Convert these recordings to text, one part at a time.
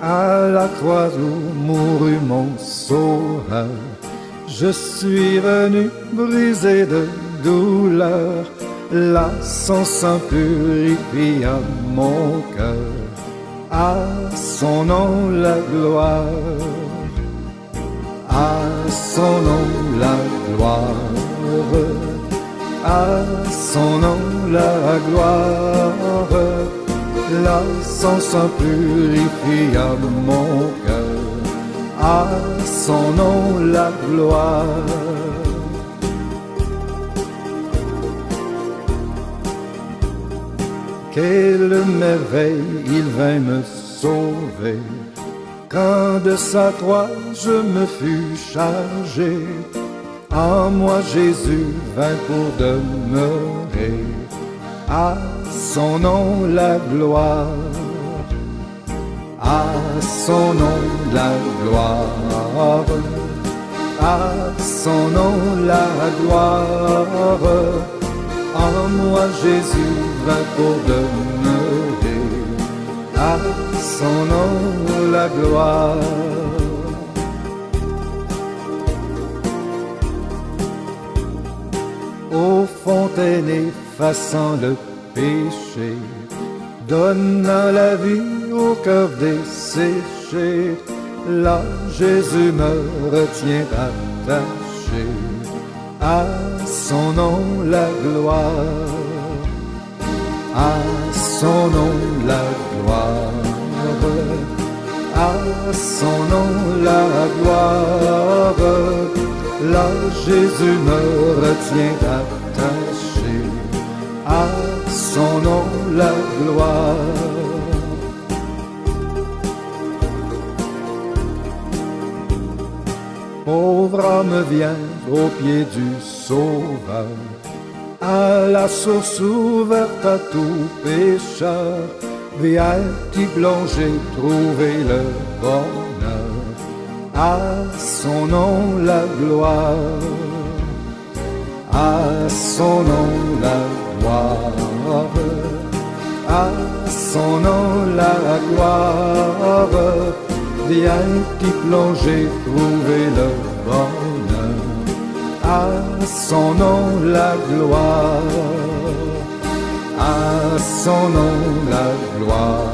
À la croix où mourut mon sauveur, je suis venu briser de douleur. Là, son sang purifia mon cœur. À son nom la gloire. À son nom la gloire. À son nom la gloire. Là, son sang purifia mon cœur. À son nom la gloire. Quelle merveille, il vint me sauver. Quand de sa croix je me fus chargé, en moi Jésus vint pour demeurer. À son nom la gloire. À son nom la gloire. À son nom la gloire. En moi Jésus vint pour demeurer. À son nom la gloire. Ô fontaine effaçant le péché, donnant la vie au cœur desséché, là Jésus me retient attaché. À son nom la gloire. À son nom la gloire. À son nom la gloire. Là Jésus me retient attaché. À son nom la gloire. Pauvre âme vient au pied du Sauveur, à la source ouverte à tout pécheur. Viens t'y plonger, trouver le bonheur. À son nom la gloire. À son nom la gloire. À son nom la gloire. Viens t'y plonger, trouver le bonheur. À son nom la gloire. À son nom la gloire.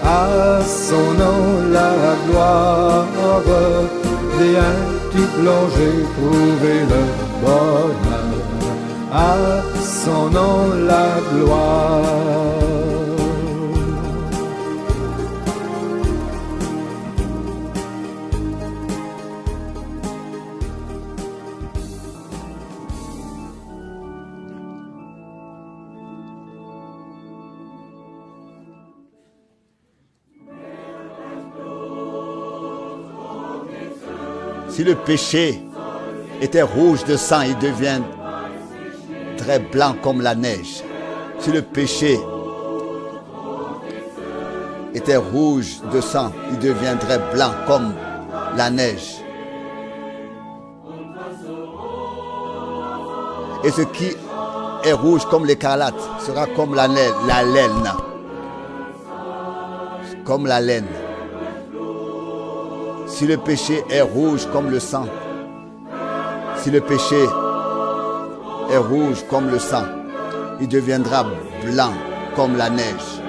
À son nom la gloire. Viens t'y plonger, trouver le bonheur. À son nom la gloire. Si le péché était rouge de sang, il deviendrait blanc comme la neige. Si le péché était rouge de sang, il deviendrait blanc comme la neige. Et ce qui est rouge comme l'écarlate sera comme la laine. Comme la laine. Si le péché est rouge comme le sang, si le péché est rouge comme le sang, il deviendra blanc comme la neige.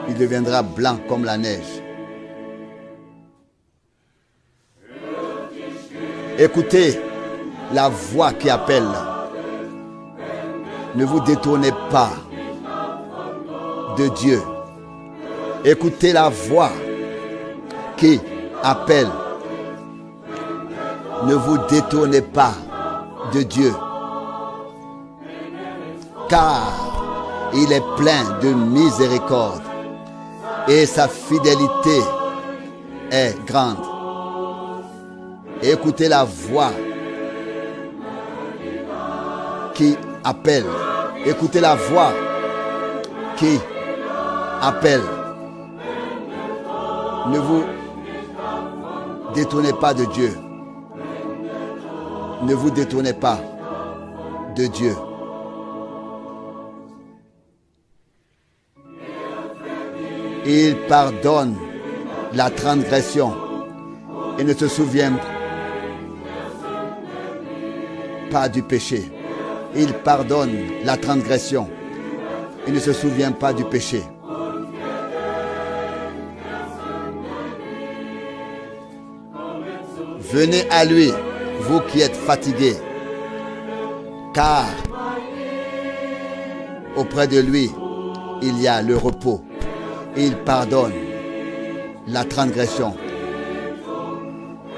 Il deviendra blanc comme la neige. Écoutez la voix qui appelle. Ne vous détournez pas de Dieu. Écoutez la voix qui appelle. Ne vous détournez pas de Dieu, car il est plein de miséricorde et sa fidélité est grande. Écoutez la voix qui appelle. Écoutez la voix qui appelle. Ne vous détournez pas de Dieu. Ne vous détournez pas de Dieu. Il pardonne la transgression et ne se souvient pas du péché. Il pardonne la transgression et ne se souvient pas du péché. Venez à lui, vous qui êtes fatigués, car auprès de lui, il y a le repos. Il pardonne la transgression.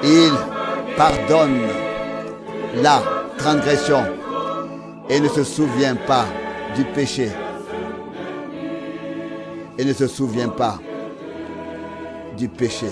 Il pardonne la transgression et ne se souvient pas du péché. Et ne se souvient pas du péché.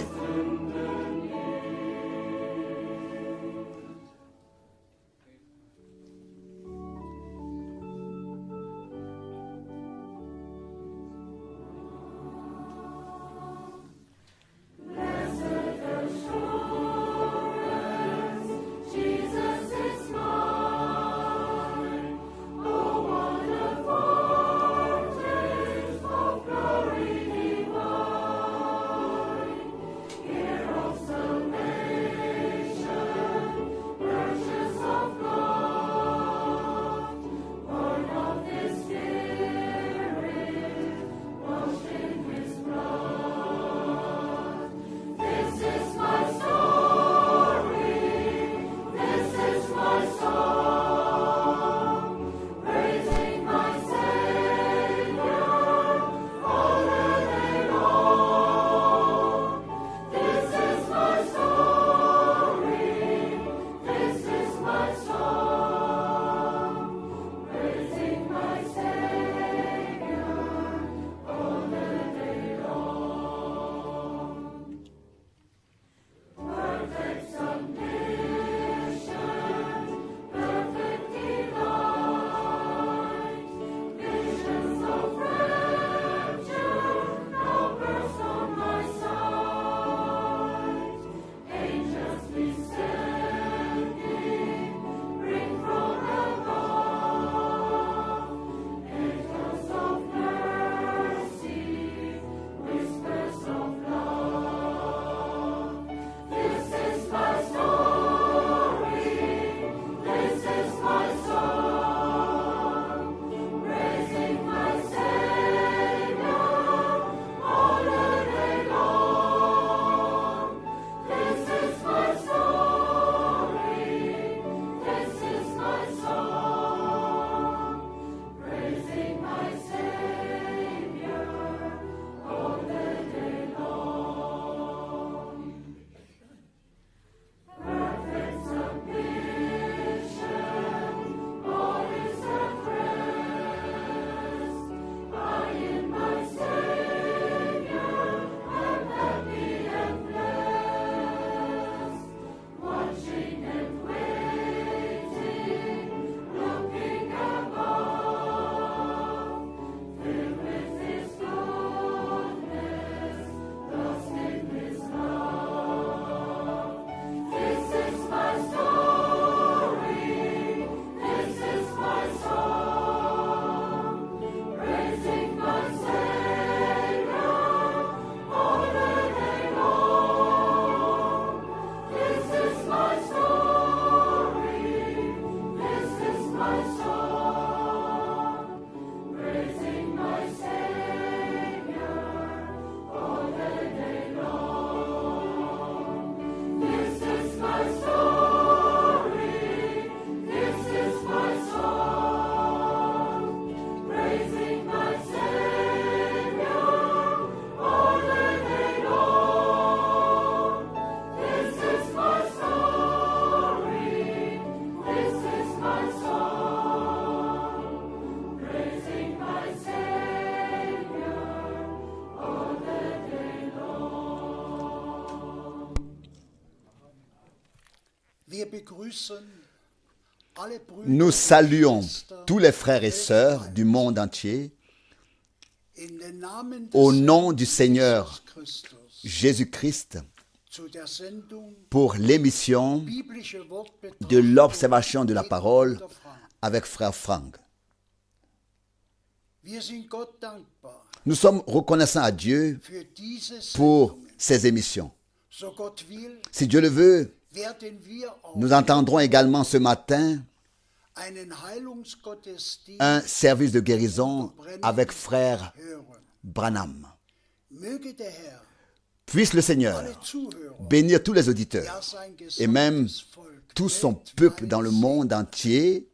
Nous saluons tous les frères et sœurs du monde entier au nom du Seigneur Jésus-Christ pour l'émission de l'observation de la parole avec frère Frank. Wir sind Gott dankbar Nous sommes reconnaissants à Dieu für diese pour Sendungen. ces émissions. So Gott will, Si Dieu le veut, werden wir auch nous entendrons également ce matin einen Heilungsgottesdienst un service de guérison avec frère hören. Branham. Möge der Herr Puisse le Seigneur alle Zuhörer, bénir tous les auditeurs ja sein et même gesamtes Volk tout son weltweit peuple dans le monde entier,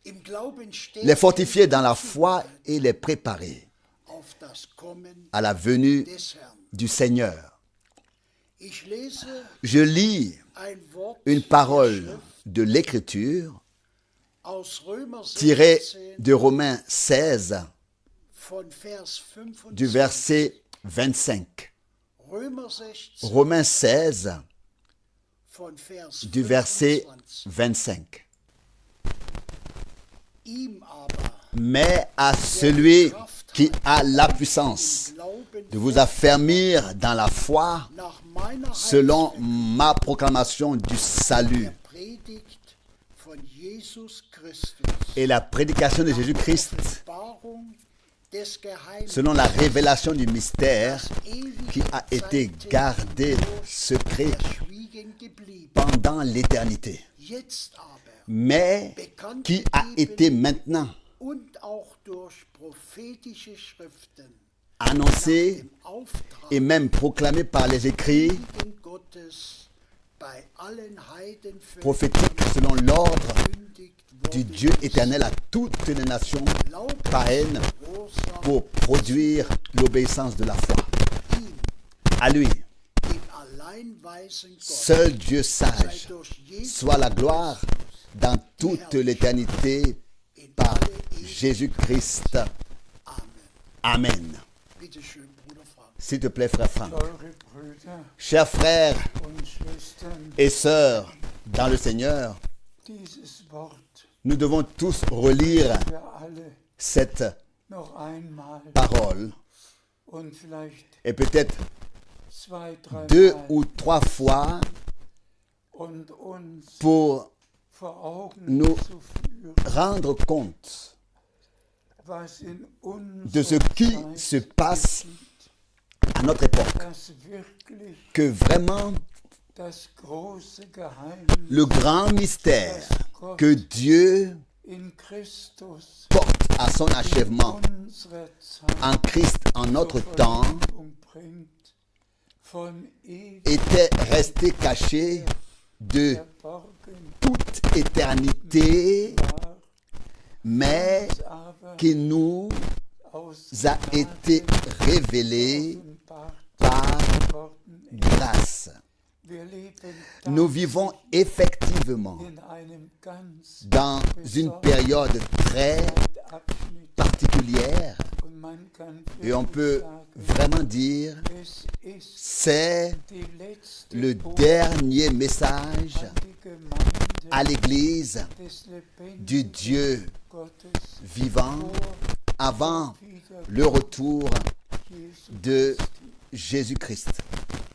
im Glauben stehen les fortifier dans la foi et les préparer auf das Kommen à la venue des Herrn. du Seigneur. Ich lese Je lis ein Wort une der parole Schrift de l'Écriture aus Römer tirée 16 de Romains 16, von Vers 25. du verset 25. Römer 16 Romains 16, von Vers du verset 25. 25. Ihm aber Mais à celui qui a la puissance Glauben de vous affermir dans la foi nach meiner selon ma proclamation du salut Predigt von Jesus Christus, et la prédication de Jésus-Christ Offenbarung des Geheimnisses, selon la révélation du mystère ewige qui a été Zeiten gardé secret verschwiegen geblieben, pendant l'éternité, jetzt aber mais qui a été maintenant und auch durch prophetische Schriften annoncé im Auftrag et même proclamé par les écrits heiligen Gottes bei allen Heidenvölkern prophétiques selon l'ordre verkündigt du worden Dieu éternel à toutes les nations Glauben, païennes Gehorsam pour produire l'obéissance de la foi. ihm, À lui, dem allein weisen Gott, seul Dieu sei sage, durch Jesus soit la gloire dans toute l'éternité in par alle Ewigkeit. Jésus-Christ. Amen. Amen. Bitte schön, Bruder Frank. S'il te plaît, frère Franck. Eure Brüder Chers frères und Schwestern, et sœurs dans le Seigneur, dieses Wort nous devons tous relire für alle cette noch einmal parole und vielleicht et peut-être 2, 3 2 Mal ou 3 fois und uns pour vor Augen nous zu führen, rendre compte was in de ce unserer qui Zeit se passe geschieht, à notre époque. dass wirklich Que vraiment das große Geheimnis le grand mystère que Dieu in Christus porte à son achèvement unserer Zeit en Christ en notre zur temps Vollendung bringt, von ewig était resté caché de verborgen toute éternité, war, mais aber qui nous aus a été révélé offenbart par worden ist. grâce. Wir leben Nous vivons effectivement in einem ganz dans une période très Zeitabschnitt particulière und man kann et on wirklich peut sagen, vraiment dire es ist c'est die letzte le Botschaft dernier message an die Gemeinde à l'Église des lebendigen du Dieu Gottes vivant vor avant wieder le retour Jesu de Christi. Jésus-Christ.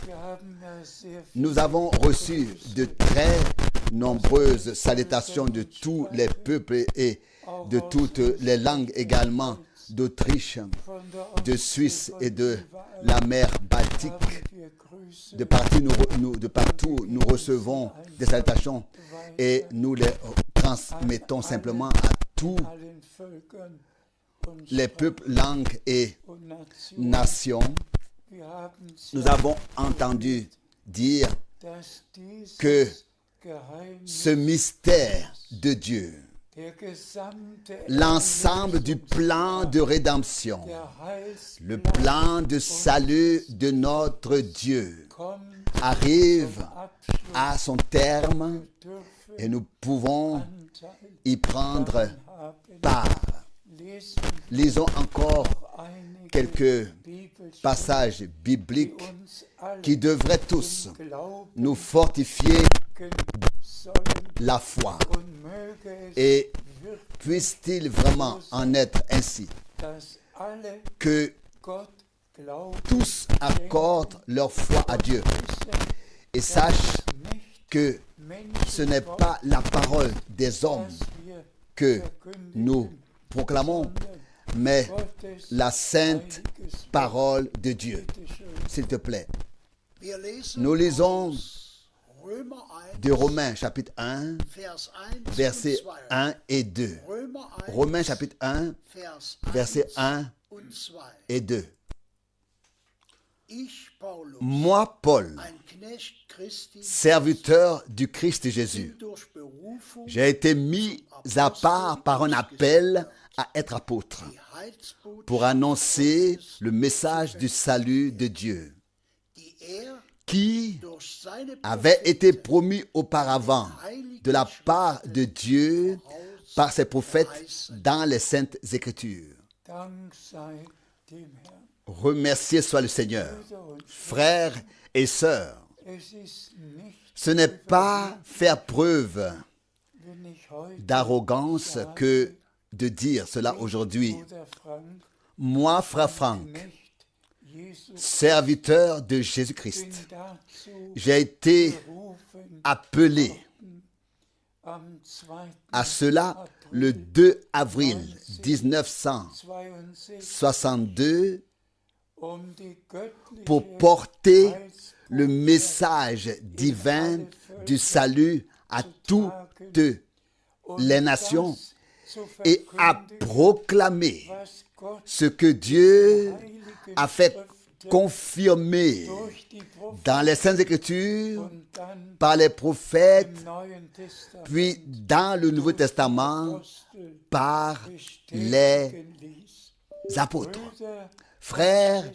Wir haben ja sehr Nous avons reçu de très nombreuses salutations de tous les peuples et de toutes les langues également, d'Autriche, von der de Ostsee, Suisse von et de überall la mer Baltique. haben wir Grüße De partout, nous recevons des salutations et nous les transmettons simplement à tous allen Völkern und les peuples, langues et und Nationen. nations. Wir haben Nous avons entendu dire dass dieses que Geheimnis ce mystère de Dieu, der gesamte l'ensemble du plan de rédemption, der le Heilsplan plan de salut de notre Dieu kommt arrive zum Abschluss, à son terme dürfen et nous pouvons Anteil y prendre haben. part. Lesen Lisons encore einige quelques Bibelstellen, passages die bibliques uns alle qui devraient tous im Glauben nous fortifier sollen la foi. und möge es Et wirklich, puisse-t-il vraiment en être ainsi dass alle que Gott glauben, tous accordent leur foi à Dieu wissen, et sachent nicht que ce n'est pas la parole des hommes dass wir que verkündigen, nous proclamons, mais Gottes la sainte heiliges Wort. parole de Dieu. Bitte schön. S'il te plaît. Wir lesen Nous lisons aus Römer 1, de Romains chapitre 1, Vers 1 versets und 2. 1 et 2. Römer 1, Romains chapitre 1, Vers versets 1 und 2. et 2. Ich, Paulus, Moi, Paul, ein Knecht Christi, serviteur du Christ Jésus, bin durch Berufung j'ai été mis à part par un appel à être apôtre die Heilsbotschaft, pour annoncer le message du salut de Dieu die qui durch seine avait Propheten été promis auparavant de la part de Dieu par ses prophètes dans les saintes écritures. Dank sei dem Herrn. Remercié soit le Seigneur. Frères et sœurs, Es ist nicht, ce n'est pas faire preuve wenn ich heute d'arrogance que de dire cela aujourd'hui. Bruder Frank, Moi, frère Franck, Knecht Jesus, serviteur de bin Jésus-Christ, dazu j'ai été berufen, appelé am 2. à cela le 2 avril 62 1962 die göttliche pour porter Heilsbotschaft le message divin du salut à toutes und les nations das zu et à verkündigen, proclamer was Gott ce que Dieu Heiligen a fait Schriften confirmer durch die Propheten dans les Saintes Écritures und dann par les prophètes, im Neuen Testament puis dans le Nouveau Testament Apostel par les bestätigen ließ. apôtres. Brüder, Frères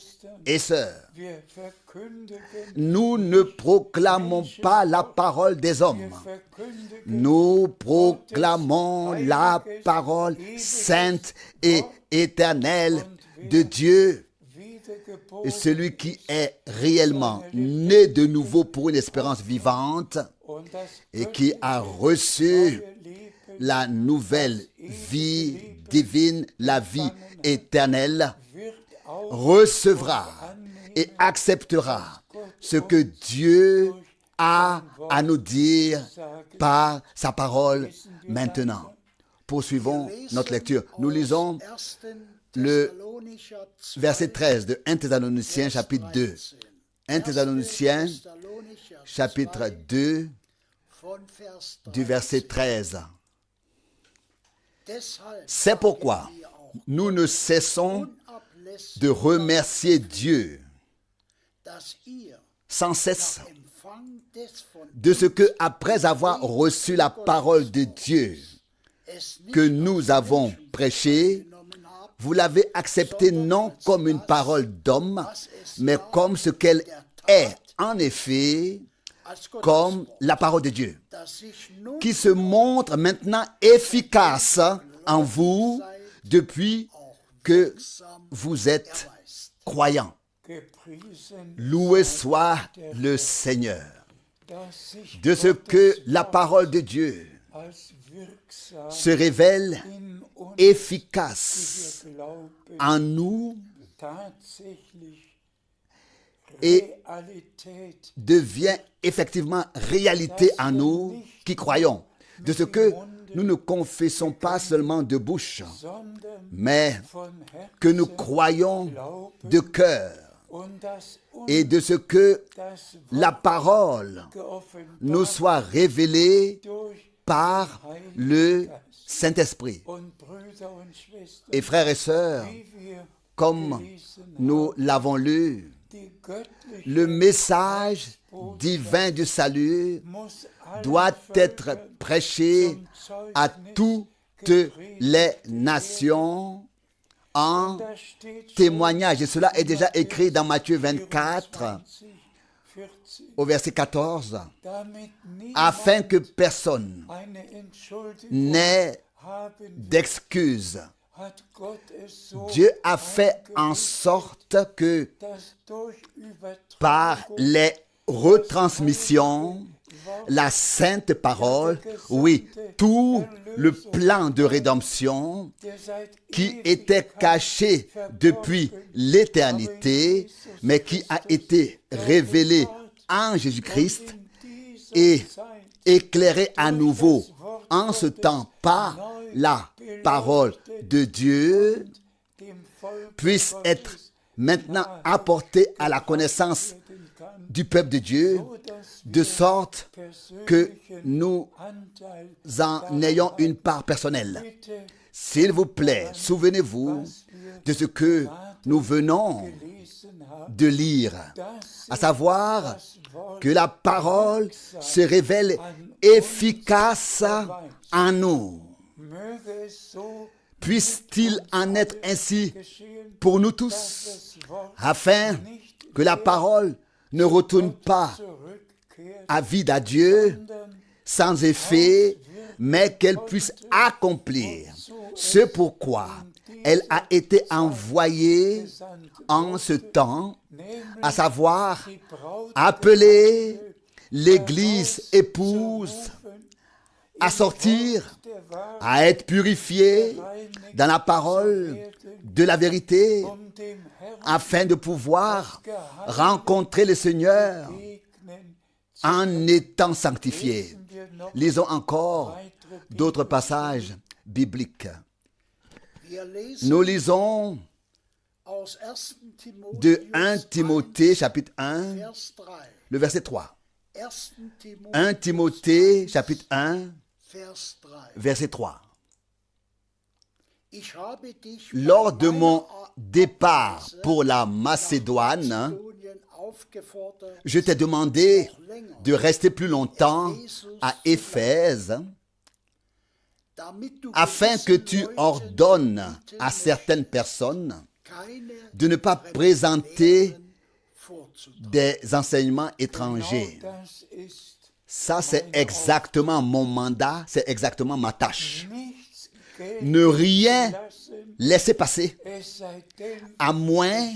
et sœurs, wir verkündigen, nous ne proclamons pas la parole des hommes. verkündigen Nous proclamons la parole sainte et éternelle de Dieu. wiedergeboren Celui qui est réellement né de nouveau pour une espérance vivante und das et qui a reçu Leben la nouvelle vie divine, la vie éternelle, wird auch recevra et acceptera ce que Dieu a à nous dire par sa parole maintenant. Poursuivons notre lecture. Nous lisons 1. le Thessalonicher 2, verset 13 de 1 Thessaloniciens chapitre 2. 1 Thessaloniciens Thessalonicher chapitre 2 von Vers 3. du verset 13. Deshalb C'est pourquoi wir auch nous ne cessons unablässig, de remercier Dieu dass ihr sans cesse Empfang des von de ce que, après avoir reçu la parole de Dieu es nicht que nous avons prêchée, genommen habt, vous l'avez acceptée non comme une parole d'homme, mais comme ce qu'elle est, en effet, als Gottes comme Wort, la parole de Dieu, dass sich nun qui se montre maintenant efficace en vous depuis que vous êtes croyants. gepriesen, Loué soit le Seigneur dass sich de ce que la parole de Dieu als wirksam se révèle in uns efficace Glauben en nous tatsächlich et Realität devient effectivement réalité en nous qui croyons. De ce que nous ne confessons pas seulement de bouche, sondern mais von que nous Herzen croyons de cœur und dass uns et de ce que das la parole geoffenbart nous soit révélée durch par le Saint-Esprit. und Brüder und Schwestern, Et frères et sœurs, wie wir comme gelesen nous l'avons lu, die göttliche le message divin du salut muss allen doit être Völkern prêché zum à Zeugnis toutes les nations en Da steht schon témoignage. Et cela est déjà écrit dans Matthieu 24 24, au verset 14, damit niemand afin que personne eine Entschuldigung n'ait haben will, d'excuse. hat Gott es so Dieu a fait en eingerichtet, sorte que dass durch par Übertragung les retransmissions, la sainte parole, oui, tout le plan de rédemption der seit qui était caché depuis l'éternité, mais qui a été révélé en Jésus-Christ et éclairé à nouveau en ce temps par la parole de Dieu puisse être maintenant apporté à la connaissance du peuple de Dieu, de sorte que nous en ayons une part personnelle. S'il vous plaît, souvenez-vous de ce que nous venons de lire, à savoir que la parole se révèle efficace en nous. Puisse-t-il en être ainsi pour nous tous, afin que la parole ne retourne pas à vide à Dieu, sans effet, mais qu'elle puisse accomplir ce pourquoi elle a été envoyée en ce temps, à savoir appeler l'Église épouse à sortir, à être purifiée dans la parole de la vérité, afin de pouvoir rencontrer le Seigneur en étant sanctifiés. Lisons encore d'autres passages bibliques. Nous lisons de 1 Timothée chapitre 1, le verset 3. 1 Timothée chapitre 1, verset 3. Lors de mon départ pour la Macédoine, je t'ai demandé de rester plus longtemps à Éphèse, afin que tu ordonnes à certaines personnes de ne pas présenter des enseignements étrangers. Ça, c'est exactement mon mandat, c'est exactement ma tâche. Ne rien laisser passer, à moins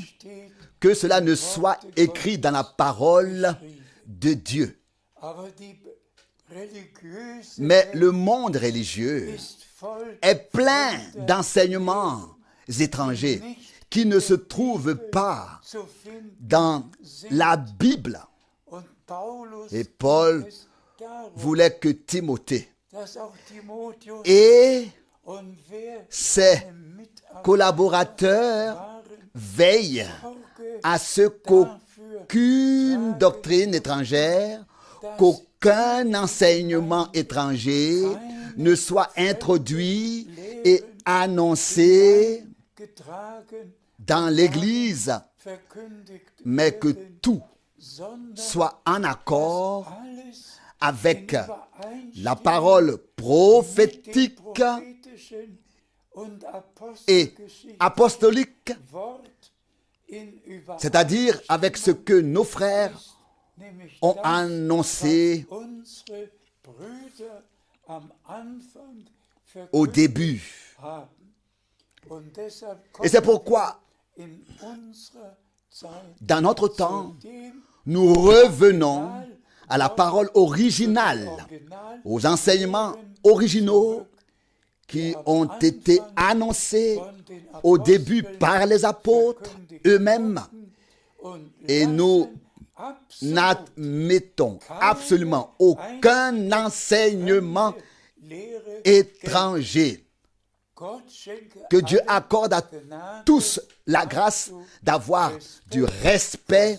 que cela ne soit écrit dans la parole de Dieu. Mais le monde religieux est plein d'enseignements étrangers qui ne se trouvent pas dans la Bible. Et Paul voulait que Timothée et ses collaborateurs veillent à ce qu'aucune doctrine étrangère, qu'aucun enseignement étranger ne soit introduit et annoncé dans l'Église, mais que tout soit en accord avec la parole prophétique et apostolique, c'est-à-dire avec ce que nos frères ont annoncé au début. Et c'est pourquoi, dans notre temps, nous revenons à la parole originale, aux enseignements originaux qui ont été annoncés au début par les apôtres eux-mêmes. Et nous n'admettons absolument aucun enseignement étranger. Que Dieu accorde à tous la grâce d'avoir du respect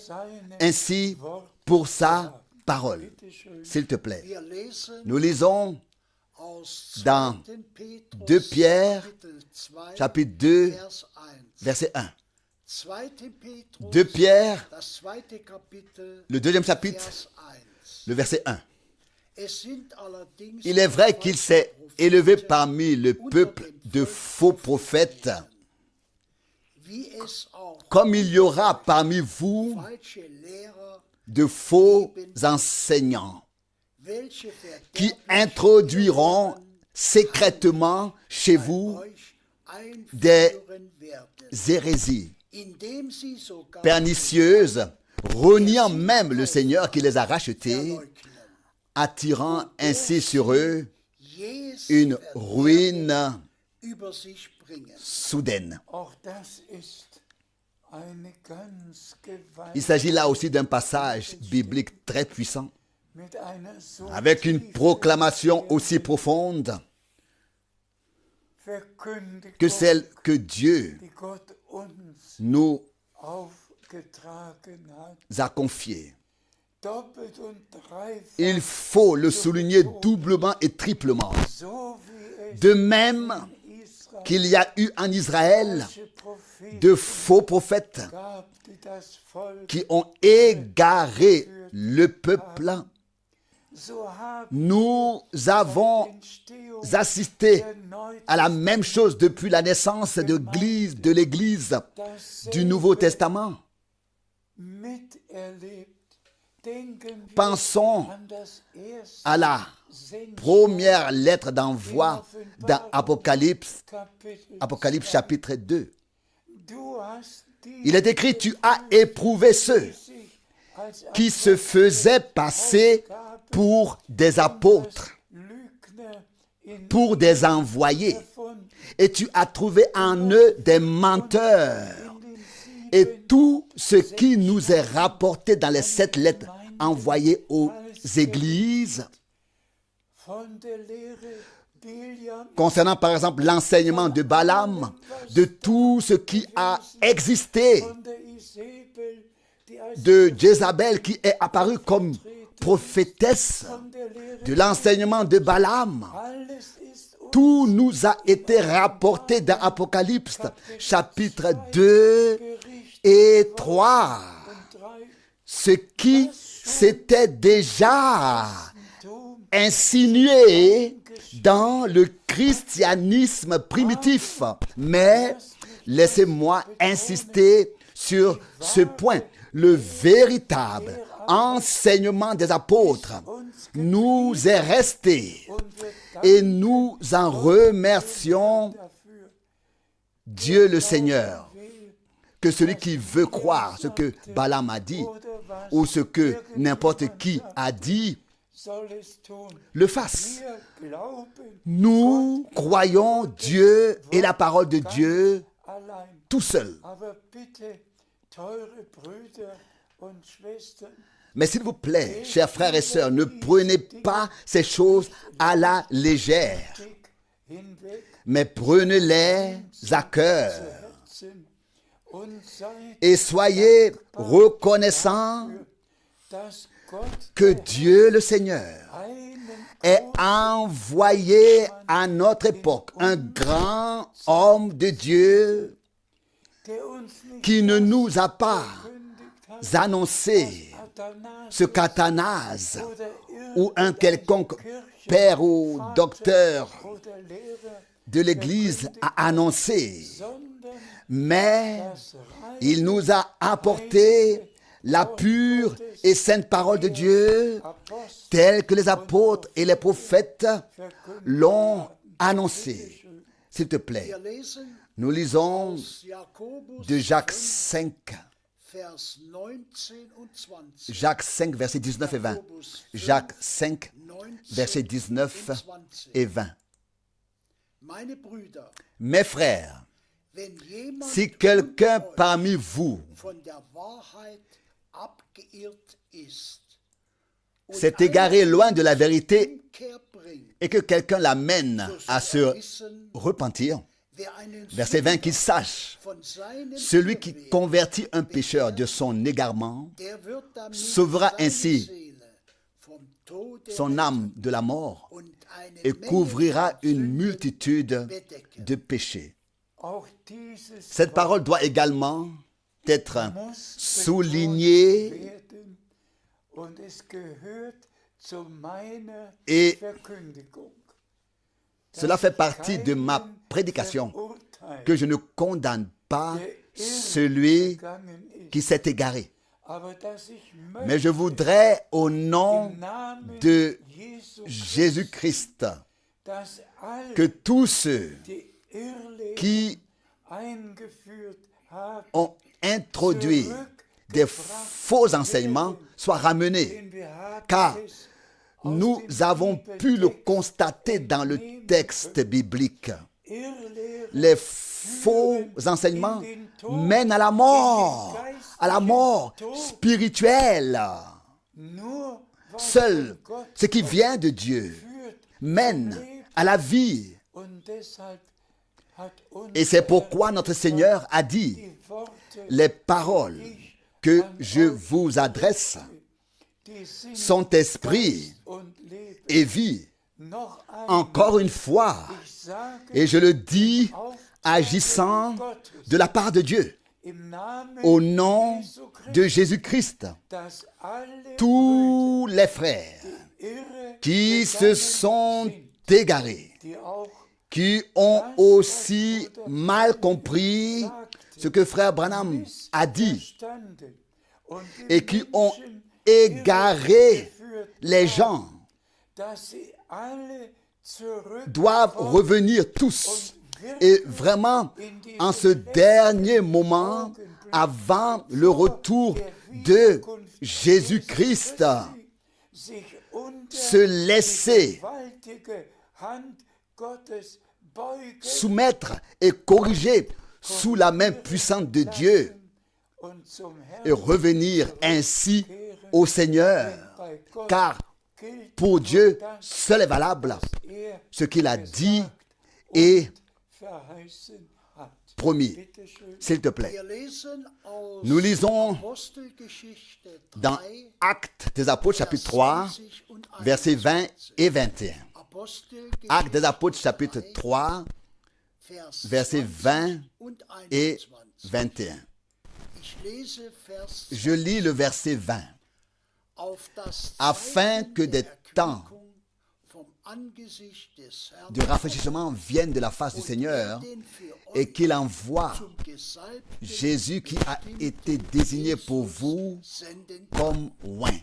ainsi pour sa parole. S'il te plaît. Nous lisons dans 2 Pierre, chapitre 2, verset 1. 2 Pierre, le deuxième chapitre, le verset 1. Il est vrai qu'il s'est élevé parmi le peuple de faux prophètes, comme il y aura parmi vous de faux enseignants qui introduiront secrètement chez vous des hérésies pernicieuses, reniant même le Seigneur qui les a rachetés, attirant ainsi sur eux une ruine soudaine. Il s'agit là aussi d'un passage biblique très puissant, avec une proclamation aussi profonde que celle que Dieu uns nous aufgetragen hat. a confié. Doppelt und dreifach, Il faut le souligner doublement et triplement. so wie es De même in Israel qu'il y a eu en Israël falsche Propheten de faux prophètes gab, die das Volk, qui ont égaré le peuple, so haben nous avons Entstehung assisté der Neuzeit à la même chose depuis la naissance de l'Église du Nouveau Testament. miterlebt. Denken wir Pensons an das erste à la Sendschreiben première lettre d'envoi dans Apocalypse, Kapitel Apocalypse chapitre 2. Du hast die Il est écrit, tu as éprouvé ceux sich als qui se faisaient passer pour des apôtres, Lügner in pour des envoyés. von Et tu as trouvé en eux des menteurs. Et tout ce qui nous est rapporté dans les 7 lettres envoyées aux églises, von der Lehre Biliam concernant par exemple l'enseignement de Balaam, de tout ce qui a existé, von der Isabel, die als de Jézabel qui est apparue comme prophétesse, von der Lehre de l'enseignement de Balaam. alles ist uns Tout nous a été rapporté dans Apocalypse chapitre 2 et 3. und drei Ce qui s'était déjà Tum insinué dans le christianisme primitif. Mais laissez-moi insister sur ce point. Le véritable enseignement des apôtres nous est resté und wir et nous en remercions dafür. Dieu le Seigneur. Que celui qui veut croire ce que Balaam a dit Oder was ou ce que n'importe qui a dit, soll es tun? le fasse. Wir glauben Nous croyons Dieu et la parole de Dieu allein. tout seul. Aber bitte, teure Brüder und Schwestern, Mais s'il vous plaît, chers frères et sœurs, ne prenez pas ces choses à la légère, dick hinweg mais prenez-les à cœur zu Herzen und seid et soyez reconnaissants dass Gott que Dieu le Seigneur einen ait envoyé à notre époque un grand homme de Dieu der uns nicht qui ne nous a pas gekündigt hat, annoncé Athanas ce qu'Athanase oder ou un quelconque père ou docteur oder Lehrer, de l'Église a annoncé, sondern mais das Reich il nous a apporté la pure et sainte parole de Dieu Apostel telle que les apôtres et les prophètes verkündigt. l'ont annoncé. S'il te plaît, Wir lesen nous lisons aus Jakobus de Jacques 5, 5, Vers 19 und 20. Jacques 5, versets 19 et 20. Jakobus 5, Jacques 5, 19 versets 19 und 20. et 20. Meine Brüder, Mes frères, wenn jemand si quelqu'un unter euch parmi vous von der Wahrheit abgeirrt ist und s'est égaré loin de la vérité Umkehr bringt, et que quelqu'un l'amène so à soll se wissen, repentir, wer einen verset 20, qu'il Sünder sache, von seinem celui qui Irrweg, convertit un pécheur de son égarement der wird damit sauvera seine ainsi Seele vom Tode son âme de la mort und eine et Menge couvrira von une Sünden multitude bedecken. de péchés. Auch dieses Cette parole doit également être muss soulignée betont werden und es gehört zu meiner et Verkündigung. cela fait partie de ma prédication Verurteilt, que je ne condamne pas der celui gegangen ist, qui s'est égaré. aber dass ich Mais je voudrais, au nom im Namen de Jesu Jésus-Christ, dass all que tous ceux die Irrlehrer qui eingeführt haben, ont introduit des faux enseignements soient ramenés. denn wir haben Car es aus nous dem avons pu le constater dans le texte biblique. Irrlehrer Les faux enseignements mènent à la mort spirituelle. nur was Seul von Gott ce qui vient de Dieu führt. mène à la vie. Und deshalb hat uns Et c'est pourquoi notre Seigneur a dit, die les paroles que je vous adresse sont esprit et vie. Encore une fois, et je le dis agissant de la part de Dieu, au nom de Jésus-Christ, tous les frères qui se sont égarés, qui ont aussi mal compris ce que frère Branham a dit et qui ont égaré les gens, doivent revenir tous. Et vraiment, en ce dernier moment, avant le retour de Jésus-Christ, se laisser soumettre et corriger sous la main puissante de Dieu et revenir ainsi au Seigneur. Car pour Dieu, seul est valable ce qu'il a dit et promis. S'il te plaît. Nous lisons dans Actes des Apôtres chapitre 3, versets 20 et 21. Actes des Apôtres chapitre 3, versets 20 et 21. Je lis le verset 20. Afin que des temps de rafraîchissement viennent de la face du Seigneur et qu'il envoie Jésus qui a été désigné pour vous comme oint.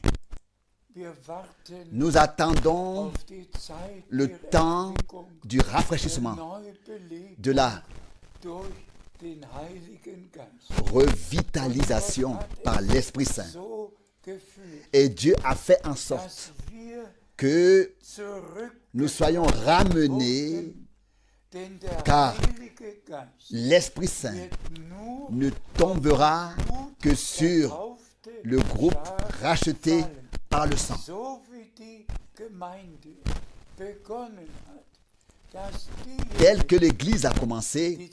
Nous attendons le temps du rafraîchissement, de la revitalisation par l'Esprit Saint. Et Dieu a fait en sorte que nous soyons ramenés, car l'Esprit Saint ne tombera que sur le groupe racheté par le sang. Tel que l'Église a commencé,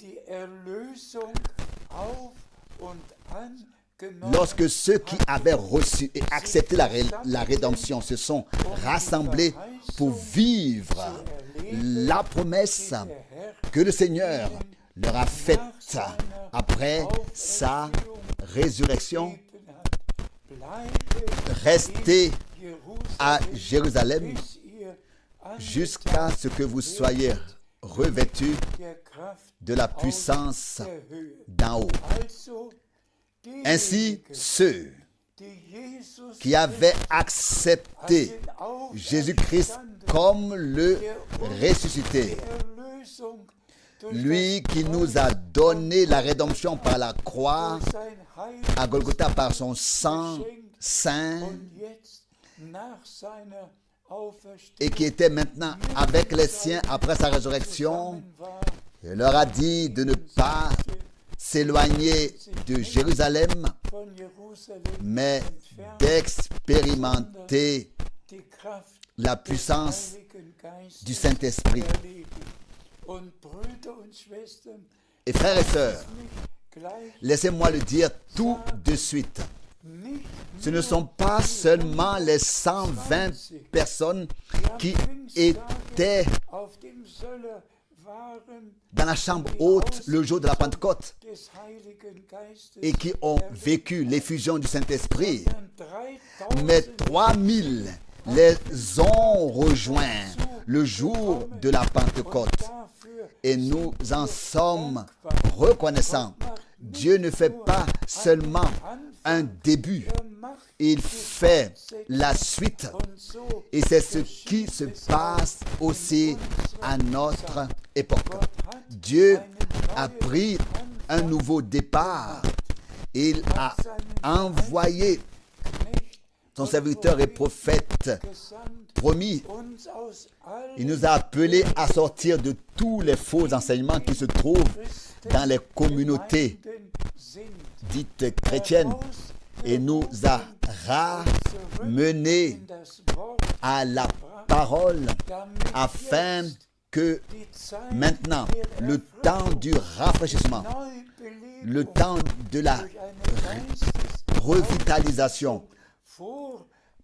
lorsque ceux qui avaient reçu et accepté la rédemption se sont rassemblés pour vivre la promesse que le Seigneur leur a faite après sa résurrection, restez à Jérusalem jusqu'à ce que vous soyez revêtus de la puissance d'en haut. Ainsi, ceux qui avaient accepté Jésus-Christ comme le ressuscité, lui qui nous a donné la rédemption par la croix à Golgotha par son sang saint et qui était maintenant avec les siens après sa résurrection, il leur a dit de ne pas s'éloigner de Jérusalem, mais d'expérimenter la puissance du Saint-Esprit. Et frères et sœurs, laissez-moi le dire tout de suite. Ce ne sont pas seulement les 120 personnes qui étaient dans la chambre haute le jour de la Pentecôte et qui ont vécu l'effusion du Saint-Esprit, mais 3000 les ont rejoints le jour de la Pentecôte et nous en sommes reconnaissants. Dieu ne fait pas seulement un début, il fait la suite. Et c'est ce qui se passe aussi à notre époque. Dieu a pris un nouveau départ. Il a envoyé son serviteur et prophète promis. Il nous a appelés à sortir de tous les faux enseignements qui se trouvent dans les communautés dites chrétiennes et nous a ramenés à la parole afin que maintenant le temps du rafraîchissement le temps de la revitalisation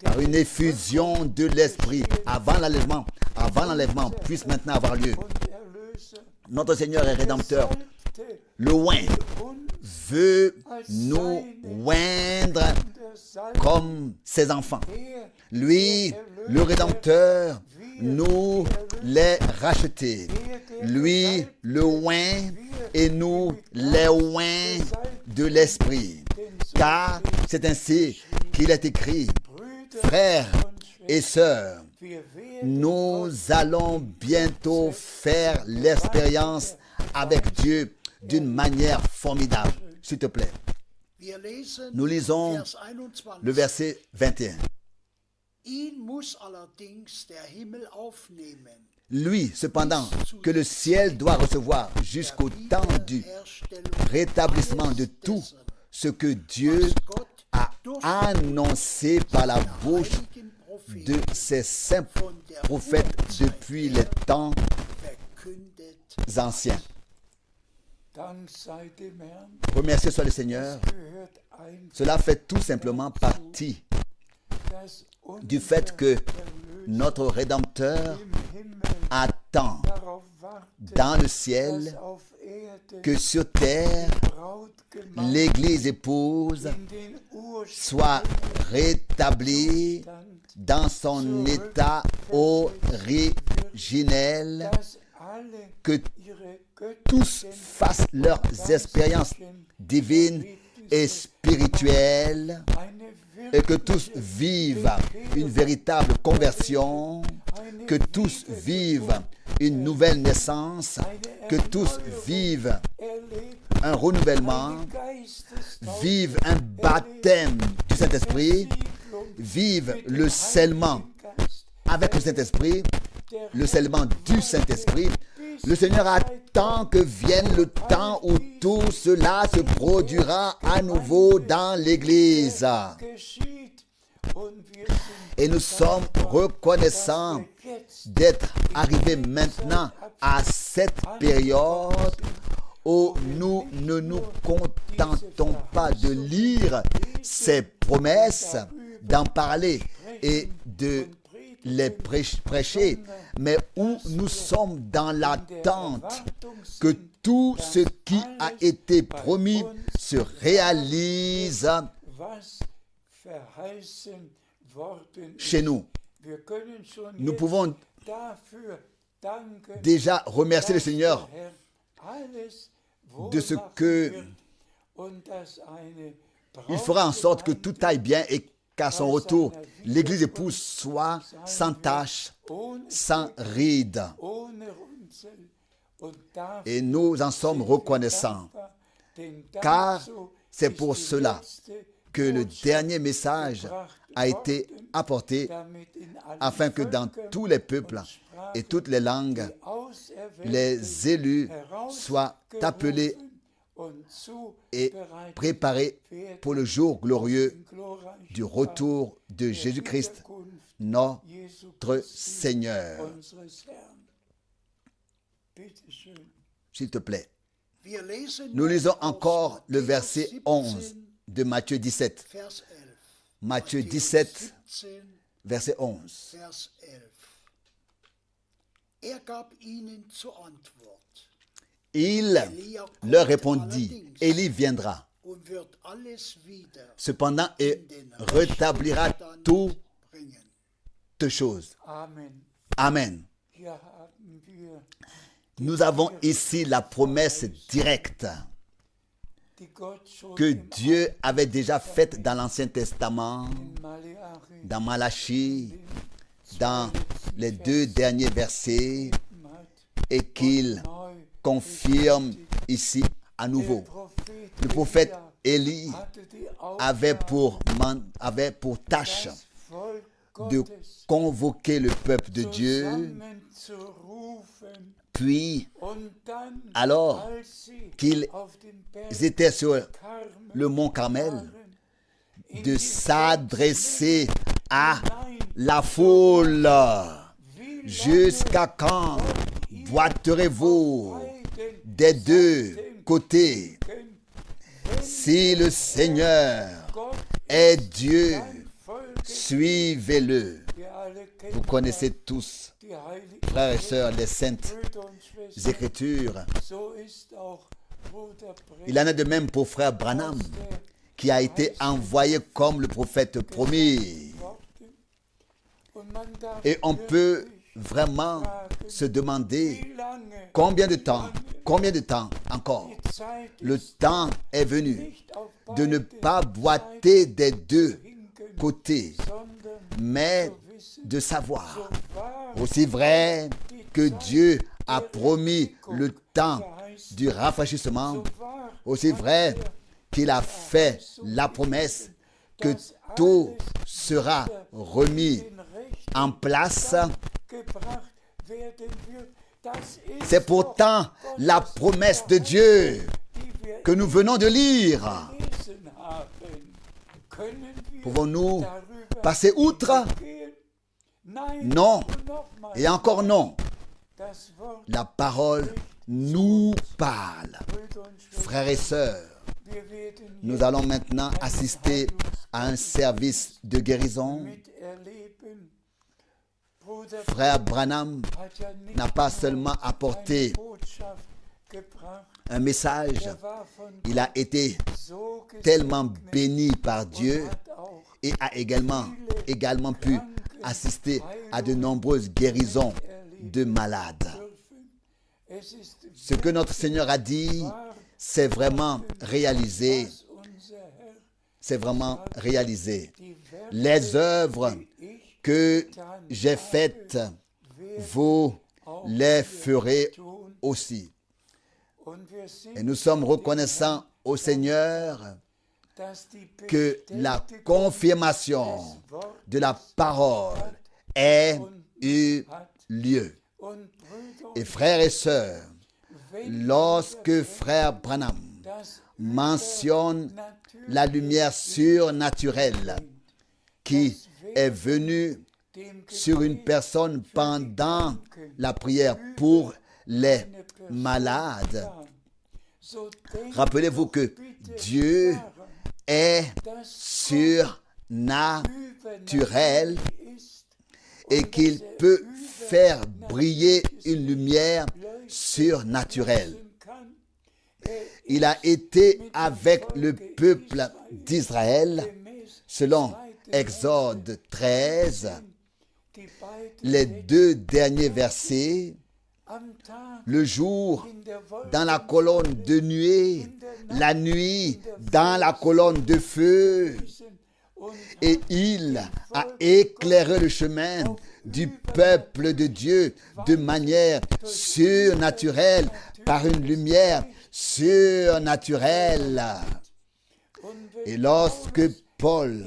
par une effusion de l'esprit avant l'enlèvement puisse maintenant avoir lieu. Notre Seigneur et Rédempteur, le oint, veut nous oindre comme ses enfants. Lui, le Rédempteur, nous les racheter. Lui, le oint, et nous les oints de l'esprit. Car c'est ainsi qu'il est écrit, frères et sœurs, nous allons bientôt faire l'expérience avec Dieu d'une manière formidable. S'il te plaît. Nous lisons le verset 21. Lui, cependant, que le ciel doit recevoir jusqu'au temps du rétablissement de tout ce que Dieu a annoncé par la bouche de ses saints prophètes depuis les temps anciens. Remerciez soit le Seigneur. Cela fait tout simplement partie du fait que notre Rédempteur attend dans le ciel que sur terre, l'Église épouse soit rétablie dans son état originel, que tous fassent leurs expériences divines et spirituelles, et que tous vivent une véritable conversion, que tous vivent une nouvelle naissance, que tous vivent un renouvellement, vivent un baptême du Saint-Esprit, vivent le scellement avec le Saint-Esprit, le scellement du Saint-Esprit. Le Seigneur attend que vienne le temps où tout cela se produira à nouveau dans l'Église. Et nous sommes reconnaissants d'être arrivés maintenant à cette période où nous ne nous contentons pas de lire ces promesses, d'en parler et de les prêcher, mais où nous sommes dans l'attente que tout ce qui a été promis se réalise chez nous. Nous pouvons déjà remercier le Seigneur de ce que il fera en sorte que tout aille bien et qu'à son retour, l'Église épouse soit sans tache, sans ride. Et nous en sommes reconnaissants, car c'est pour cela que le dernier message a été apporté, afin que dans tous les peuples et toutes les langues, les élus soient appelés et préparés pour le jour glorieux du retour de Jésus-Christ, notre Seigneur. S'il te plaît. Nous lisons encore le verset 11 de Matthieu 17. Matthieu 17, verset 11. Il leur répondit, Élie viendra, cependant, et rétablira toutes choses. Amen. Nous avons ici la promesse directe que Dieu avait déjà faite dans l'Ancien Testament, dans Malachie, dans les 2 derniers versets, et qu'il confirme ici à nouveau. Le prophète Élie avait pour tâche de convoquer le peuple de Dieu, puis alors qu'ils étaient sur le mont Carmel, de s'adresser à la foule. Jusqu'à quand boiterez-vous des 2 côtés Si le Seigneur est Dieu, suivez-le. Vous connaissez tous, frères et sœurs, les saintes Écritures. Il en est de même pour frère Branham, qui a été envoyé comme le prophète promis. Et on peut vraiment se demander combien de temps encore. Le temps est venu de ne pas boiter des deux côtés, mais de savoir, aussi vrai que Dieu a promis le temps du rafraîchissement, aussi vrai qu'il a fait la promesse que tout sera remis en place. C'est pourtant la promesse de Dieu que nous venons de lire. Pouvons-nous passer outre? Non. Et encore non. La parole nous parle. Frères et sœurs, nous allons maintenant assister à un service de guérison. Frère Branham n'a pas seulement apporté un message, il a été tellement béni par Dieu et a également pu assister à de nombreuses guérisons de malades. Ce que notre Seigneur a dit, c'est vraiment réalisé. C'est vraiment réalisé. Les œuvres que j'ai faites, vous les ferez aussi. Et nous sommes reconnaissants au Seigneur que la confirmation de la parole ait eu lieu. Et frères et sœurs, lorsque frère Branham mentionne la lumière surnaturelle qui est venue sur une personne pendant la prière pour les malades, rappelez-vous que Dieu est surnaturel et qu'il peut faire briller une lumière surnaturelle. Il a été avec le peuple d'Israël, selon Exode 13, les 2 derniers versets, le jour dans la colonne de nuée, la nuit dans la colonne de feu. Et il a éclairé le chemin du peuple de Dieu de manière surnaturelle, par une lumière surnaturelle. Et lorsque Paul,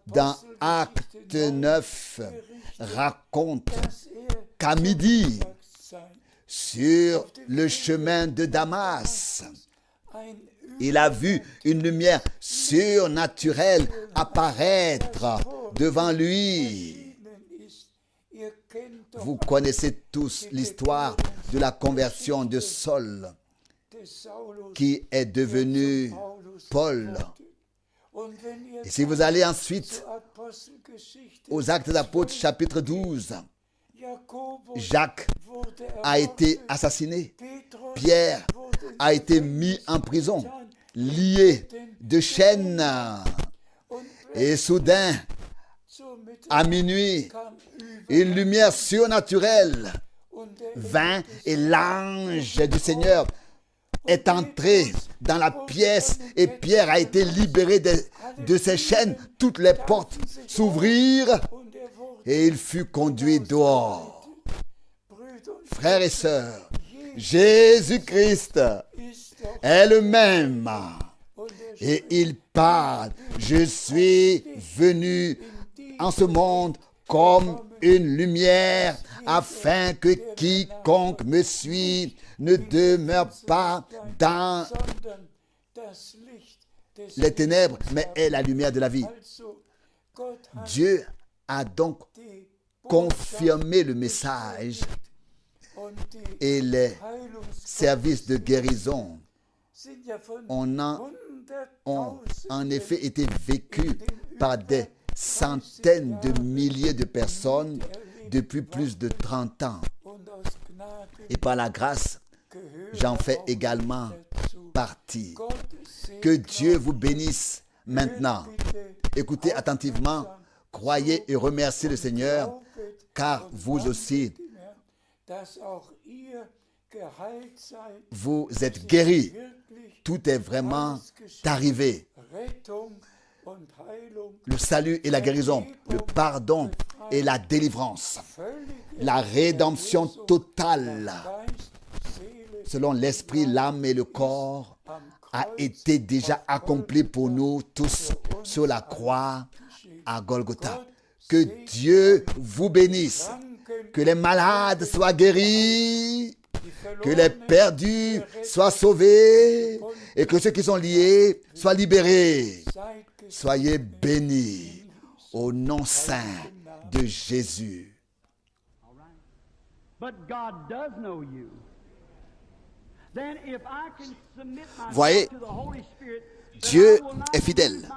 dans Acte 9, raconte qu'à midi, sur le chemin de Damas, il a vu une lumière surnaturelle apparaître devant lui. Vous connaissez tous l'histoire de la conversion de Saul, qui est devenu Paul. Et si vous allez ensuite aux Actes des Apôtres, chapitre 12, Jacques a été assassiné. Pierre a été mis en prison, lié de chaînes. Et soudain, à minuit, une lumière surnaturelle vint et l'ange du Seigneur est entré dans la pièce et Pierre a été libéré de ses chaînes. Toutes les portes s'ouvrirent et il fut conduit dehors. Frères et sœurs, Jésus-Christ est le même et il parle. Je suis venu en ce monde comme une lumière afin que quiconque me suit ne demeure pas dans les ténèbres, mais est la lumière de la vie. Dieu a donc confirmé le message et les services de guérison ont en effet été vécus par des centaines de milliers de personnes depuis plus de 30 ans. Et par la grâce, j'en fais également partie. Que Dieu vous bénisse maintenant. Écoutez attentivement, croyez et remerciez le Seigneur, car vous aussi, vous êtes guéris. Tout est vraiment arrivé. Le salut et la guérison, le pardon et la délivrance, la rédemption totale, selon l'esprit, l'âme et le corps, a été déjà accompli pour nous tous sur la croix à Golgotha. Que Dieu vous bénisse, que les malades soient guéris, que les perdus soient sauvés et que ceux qui sont liés soient libérés. Soyez bénis au nom saint de Jésus. Voyez, Dieu est fidèle.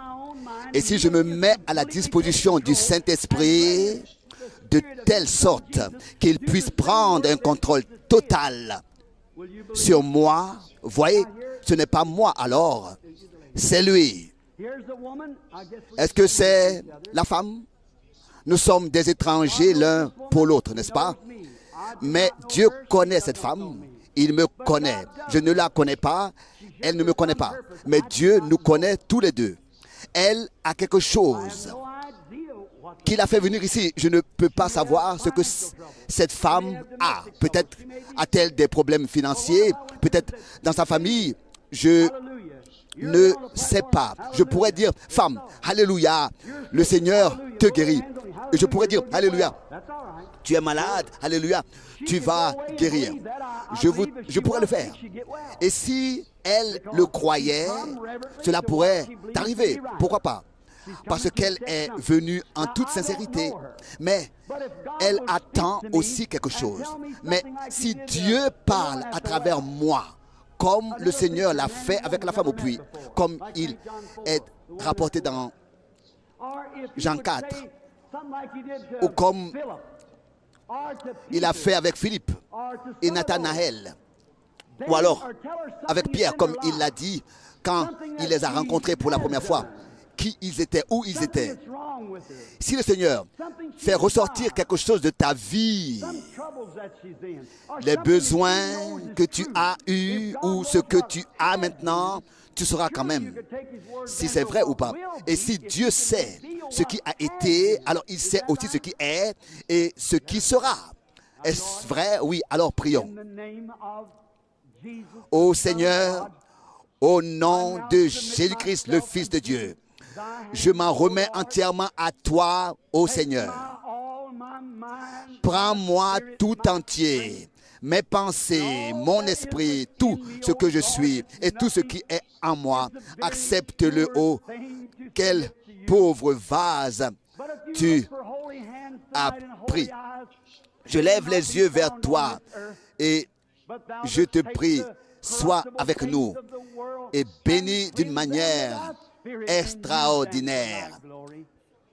Et si je me mets à la disposition du Saint-Esprit de telle sorte qu'il puisse prendre un contrôle total sur moi, voyez, ce n'est pas moi alors, c'est lui. Est-ce que c'est la femme? Nous sommes des étrangers l'un pour l'autre, n'est-ce pas? Mais Dieu connaît cette femme. Il me connaît. Je ne la connais pas. Elle ne me connaît pas. Mais Dieu nous connaît tous les deux. Elle a quelque chose qui l'a fait venir ici. Je ne peux pas savoir ce que cette femme a. Peut-être a-t-elle des problèmes financiers. Peut-être dans sa famille. Je ne sais pas. Je pourrais dire, femme, alléluia, le Seigneur te guérit. Et je pourrais dire, alléluia, tu es malade, alléluia, tu vas guérir. Je pourrais le faire. Et si elle le croyait, cela pourrait t'arriver. Pourquoi pas? Parce qu'elle est venue en toute sincérité. Mais elle attend aussi quelque chose. Mais si Dieu parle à travers moi, comme le Seigneur l'a fait avec la femme au puits, comme il est rapporté dans Jean 4, ou comme il a fait avec Philippe et Nathanaël, ou alors avec Pierre, comme il l'a dit quand il les a rencontrés pour la première fois, qui ils étaient, où ils étaient. Si le Seigneur fait ressortir quelque chose de ta vie, les besoins que tu as eus ou ce que tu as maintenant, tu sauras quand même si c'est vrai ou pas. Et si Dieu sait ce qui a été, alors il sait aussi ce qui est et ce qui sera. Est-ce vrai? Oui, alors prions. Ô Seigneur, au nom de Jésus-Christ, le Fils de Dieu, je m'en remets entièrement à toi, ô Seigneur. Prends-moi tout entier, mes pensées, mon esprit, tout ce que je suis et tout ce qui est en moi. Accepte-le, ô quel pauvre vase tu as pris. Je lève les yeux vers toi et je te prie, sois avec nous et bénis d'une manière extraordinaire.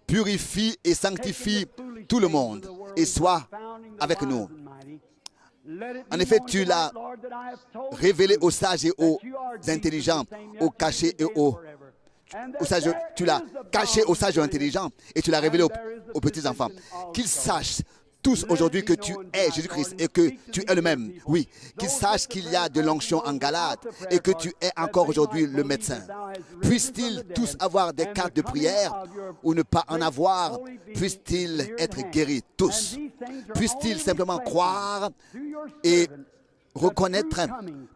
Purifie et sanctifie tout le monde et sois avec nous. En effet, tu l'as révélé aux sages et aux intelligents, aux cachés et aux sages. Tu l'as caché aux sages et aux intelligents et tu l'as révélé aux petits enfants. Qu'ils sachent tous aujourd'hui que tu es Jésus-Christ et que tu es le même. Oui, qu'ils sachent qu'il y a de l'onction en Galate et que tu es encore aujourd'hui le médecin. Puissent-ils tous avoir des cartes de prière ou ne pas en avoir? Puissent-ils être guéris tous? Puissent-ils simplement croire et reconnaître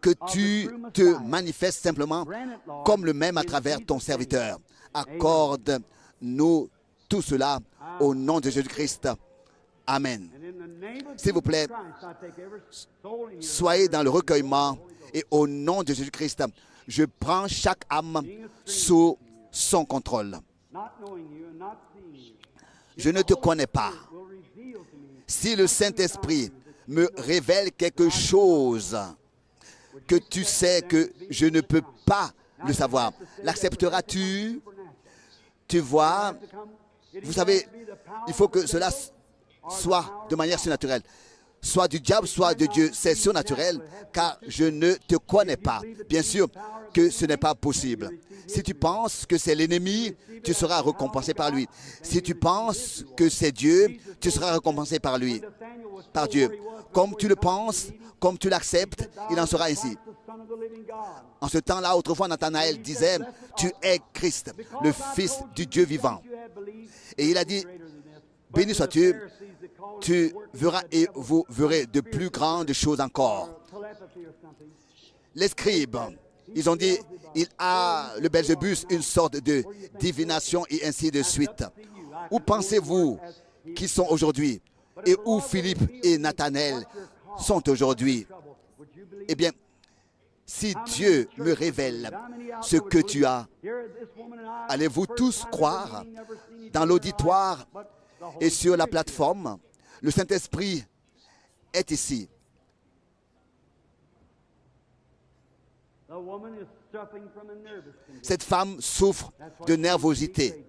que tu te manifestes simplement comme le même à travers ton serviteur? Accorde-nous tout cela au nom de Jésus-Christ. Amen. S'il vous plaît, soyez dans le recueillement et au nom de Jésus-Christ, je prends chaque âme sous son contrôle. Je ne te connais pas. Si le Saint-Esprit me révèle quelque chose que tu sais que je ne peux pas le savoir. L'accepteras-tu? Tu vois, vous savez, il faut que cela soit de manière surnaturelle. Soit du diable, soit de Dieu. C'est surnaturel, car je ne te connais pas. Bien sûr que ce n'est pas possible. Si tu penses que c'est l'ennemi, tu seras récompensé par lui. Si tu penses que c'est Dieu, tu seras récompensé par lui, par Dieu. Comme tu le penses, comme tu l'acceptes, il en sera ainsi. En ce temps-là, autrefois, Nathanaël disait, « Tu es Christ, le Fils du Dieu vivant. » Et il a dit, « Béni sois-tu, tu verras et vous verrez de plus grandes choses encore. » Les scribes, ils ont dit, il a, le Belzébus, une sorte de divination et ainsi de suite. Où pensez-vous qu'ils sont aujourd'hui et où Philippe et Nathanaël sont aujourd'hui? Eh bien, si Dieu me révèle ce que tu as, allez-vous tous croire? Dans l'auditoire et sur la plateforme, le Saint-Esprit est ici. Cette femme souffre de nervosité.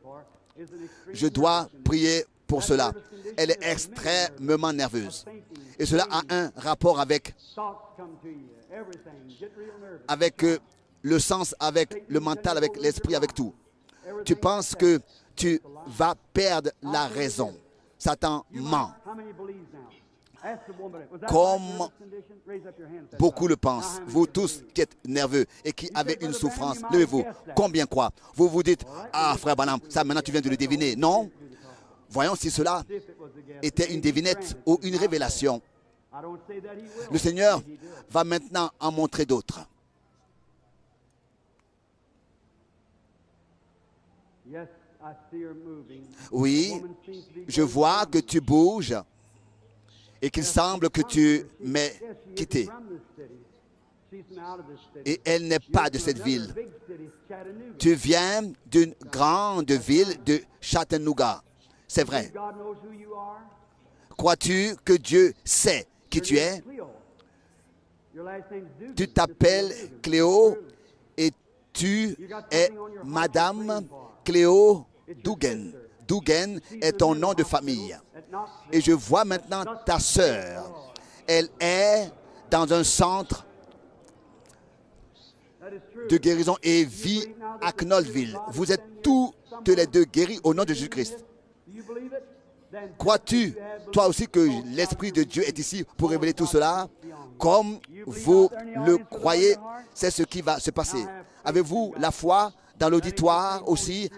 Je dois prier pour cela. Elle est extrêmement nerveuse. Et cela a un rapport avec le sens, avec le mental, avec l'esprit, avec tout. Tu penses que tu vas perdre la raison. Satan ment. Comme beaucoup le pensent. Vous tous qui êtes nerveux et qui avez une souffrance, levez-vous. Combien croient? Vous vous dites, ah frère Branham, ça maintenant tu viens de le deviner. Non. Voyons si cela était une devinette ou une révélation. Le Seigneur va maintenant en montrer d'autres. Oui, je vois que tu bouges et qu'il semble que tu m'aies quitté. Et elle n'est pas de cette ville. Tu viens d'une grande ville de Chattanooga. C'est vrai. Crois-tu que Dieu sait qui tu es? Tu t'appelles Cléo et tu es Madame Cléo Dugan. Dugan est ton nom de famille. Et je vois maintenant ta sœur. Elle est dans un centre de guérison et vit à Knoxville. Vous êtes tous les deux guéris au nom de Jésus-Christ. Crois-tu, toi aussi, que l'Esprit de Dieu est ici pour révéler tout cela? Comme vous le croyez, c'est ce qui va se passer. Avez-vous la foi dans l'auditoire aussi?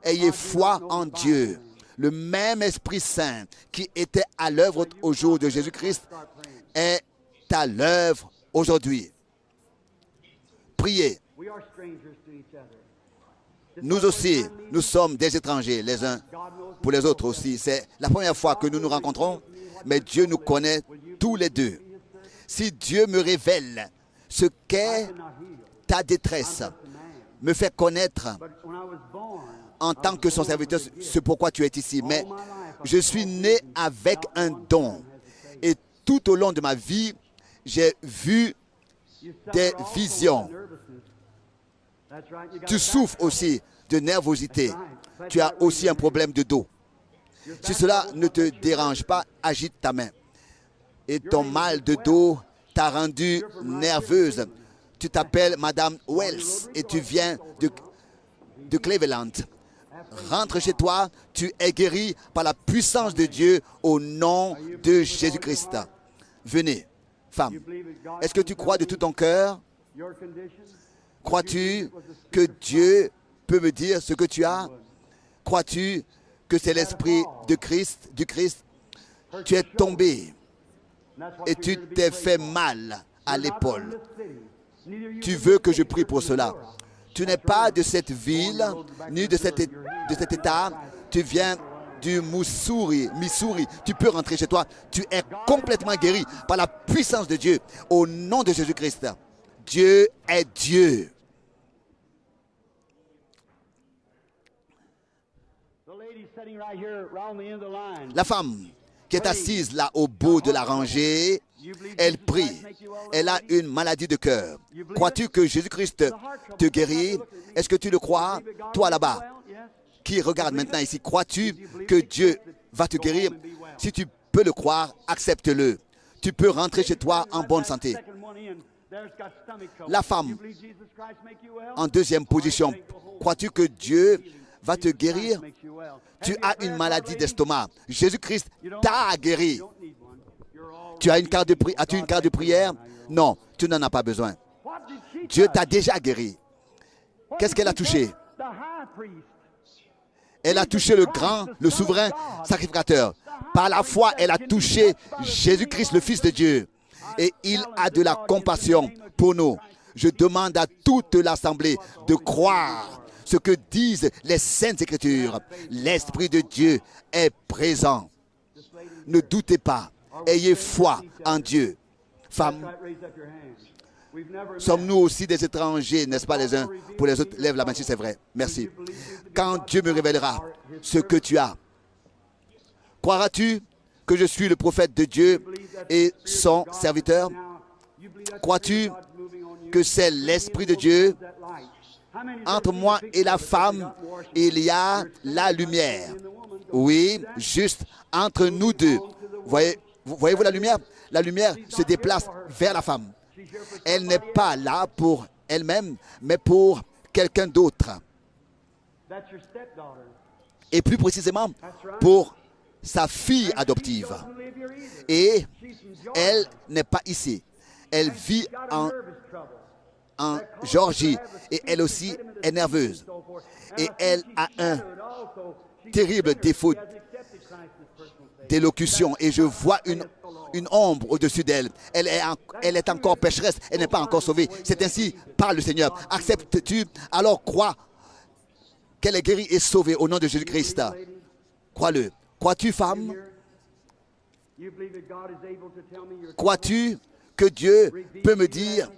Ayez foi en Dieu. Le même Esprit Saint qui était à l'œuvre au jour de Jésus-Christ est à l'œuvre aujourd'hui. Priez. Nous aussi, nous sommes des étrangers, les uns pour les autres aussi. C'est la première fois que nous nous rencontrons, mais Dieu nous connaît tous les deux. Si Dieu me révèle ce qu'est ta détresse, me fait connaître en tant que son serviteur ce pourquoi tu es ici. Mais je suis né avec un don. Et tout au long de ma vie, j'ai vu des visions. Tu souffres aussi de nervosité. Tu as aussi un problème de dos. Si cela ne te dérange pas, agite ta main. Et ton mal de dos t'a rendu nerveuse. Tu t'appelles Madame Wells et tu viens de Cleveland. Rentre chez toi, tu es guéri par la puissance de Dieu au nom de Jésus-Christ. Venez, femme. Est-ce que tu crois de tout ton cœur? Crois-tu que Dieu peut me dire ce que tu as? Crois-tu que c'est l'Esprit de Christ, du Christ? Tu es tombé et tu t'es fait mal à l'épaule. Tu veux que je prie pour cela? Tu n'es pas de cette ville, ni de cet État. Tu viens du Missouri. Tu peux rentrer chez toi. Tu es complètement guéri par la puissance de Dieu. Au nom de Jésus-Christ. Dieu est Dieu. La femme qui est assise là au bout de la rangée, Elle prie. Elle a une maladie de cœur. Crois-tu que Jésus-Christ te guérit? Est-ce que tu le crois? Toi là-bas, qui regarde maintenant ici, crois-tu que Dieu va te guérir? Si tu peux le croire, accepte-le. Tu peux rentrer chez toi en bonne santé. La femme, en deuxième position, crois-tu que Dieu va te guérir? Tu as une maladie d'estomac. Jésus-Christ t'a guéri. Tu as une carte de prière. As-tu une carte de prière? Non, tu n'en as pas besoin. Dieu t'a déjà guéri. Qu'est-ce qu'elle a touché? Elle a touché le grand, le souverain sacrificateur. Par la foi, elle a touché Jésus-Christ, le Fils de Dieu. Et il a de la compassion pour nous. Je demande à toute l'Assemblée de croire ce que disent les Saintes Écritures. L'Esprit de Dieu est présent. Ne doutez pas. Ayez foi en Dieu. Femmes, sommes-nous aussi des étrangers, n'est-ce pas, les uns pour les autres? Lève la main si c'est vrai. Merci. Quand Dieu me révélera ce que tu as, croiras-tu que je suis le prophète de Dieu et son serviteur? Crois-tu que c'est l'Esprit de Dieu? Entre moi et la femme, il y a la lumière. Oui, juste entre nous deux. Voyez-vous la lumière? La lumière se déplace vers la femme. Elle n'est pas là pour elle-même, mais pour quelqu'un d'autre. Et plus précisément, pour sa fille adoptive. Et elle n'est pas ici. Elle vit en Géorgie et elle aussi est nerveuse. Et elle a un terrible défaut d'élocution et je vois une ombre au-dessus d'elle. Elle est encore pécheresse, elle n'est pas encore sauvée. C'est ainsi par le Seigneur. Acceptes-tu? Alors crois qu'elle est guérie et sauvée au nom de Jésus-Christ. Crois-le. Crois-tu, femme? Crois-tu que Dieu peut me dire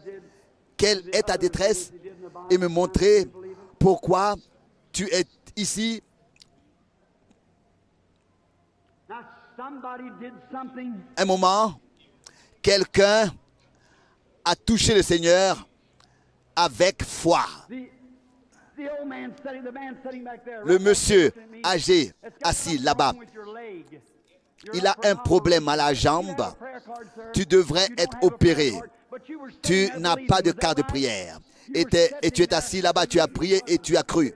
quelle est ta détresse et me montrer pourquoi tu es ici? Un moment, quelqu'un a touché le Seigneur avec foi. Le monsieur âgé assis là-bas, il a un problème à la jambe. Tu devrais être opéré. Tu n'as pas de carte de prière. Et tu es assis là-bas, tu as prié et tu as cru.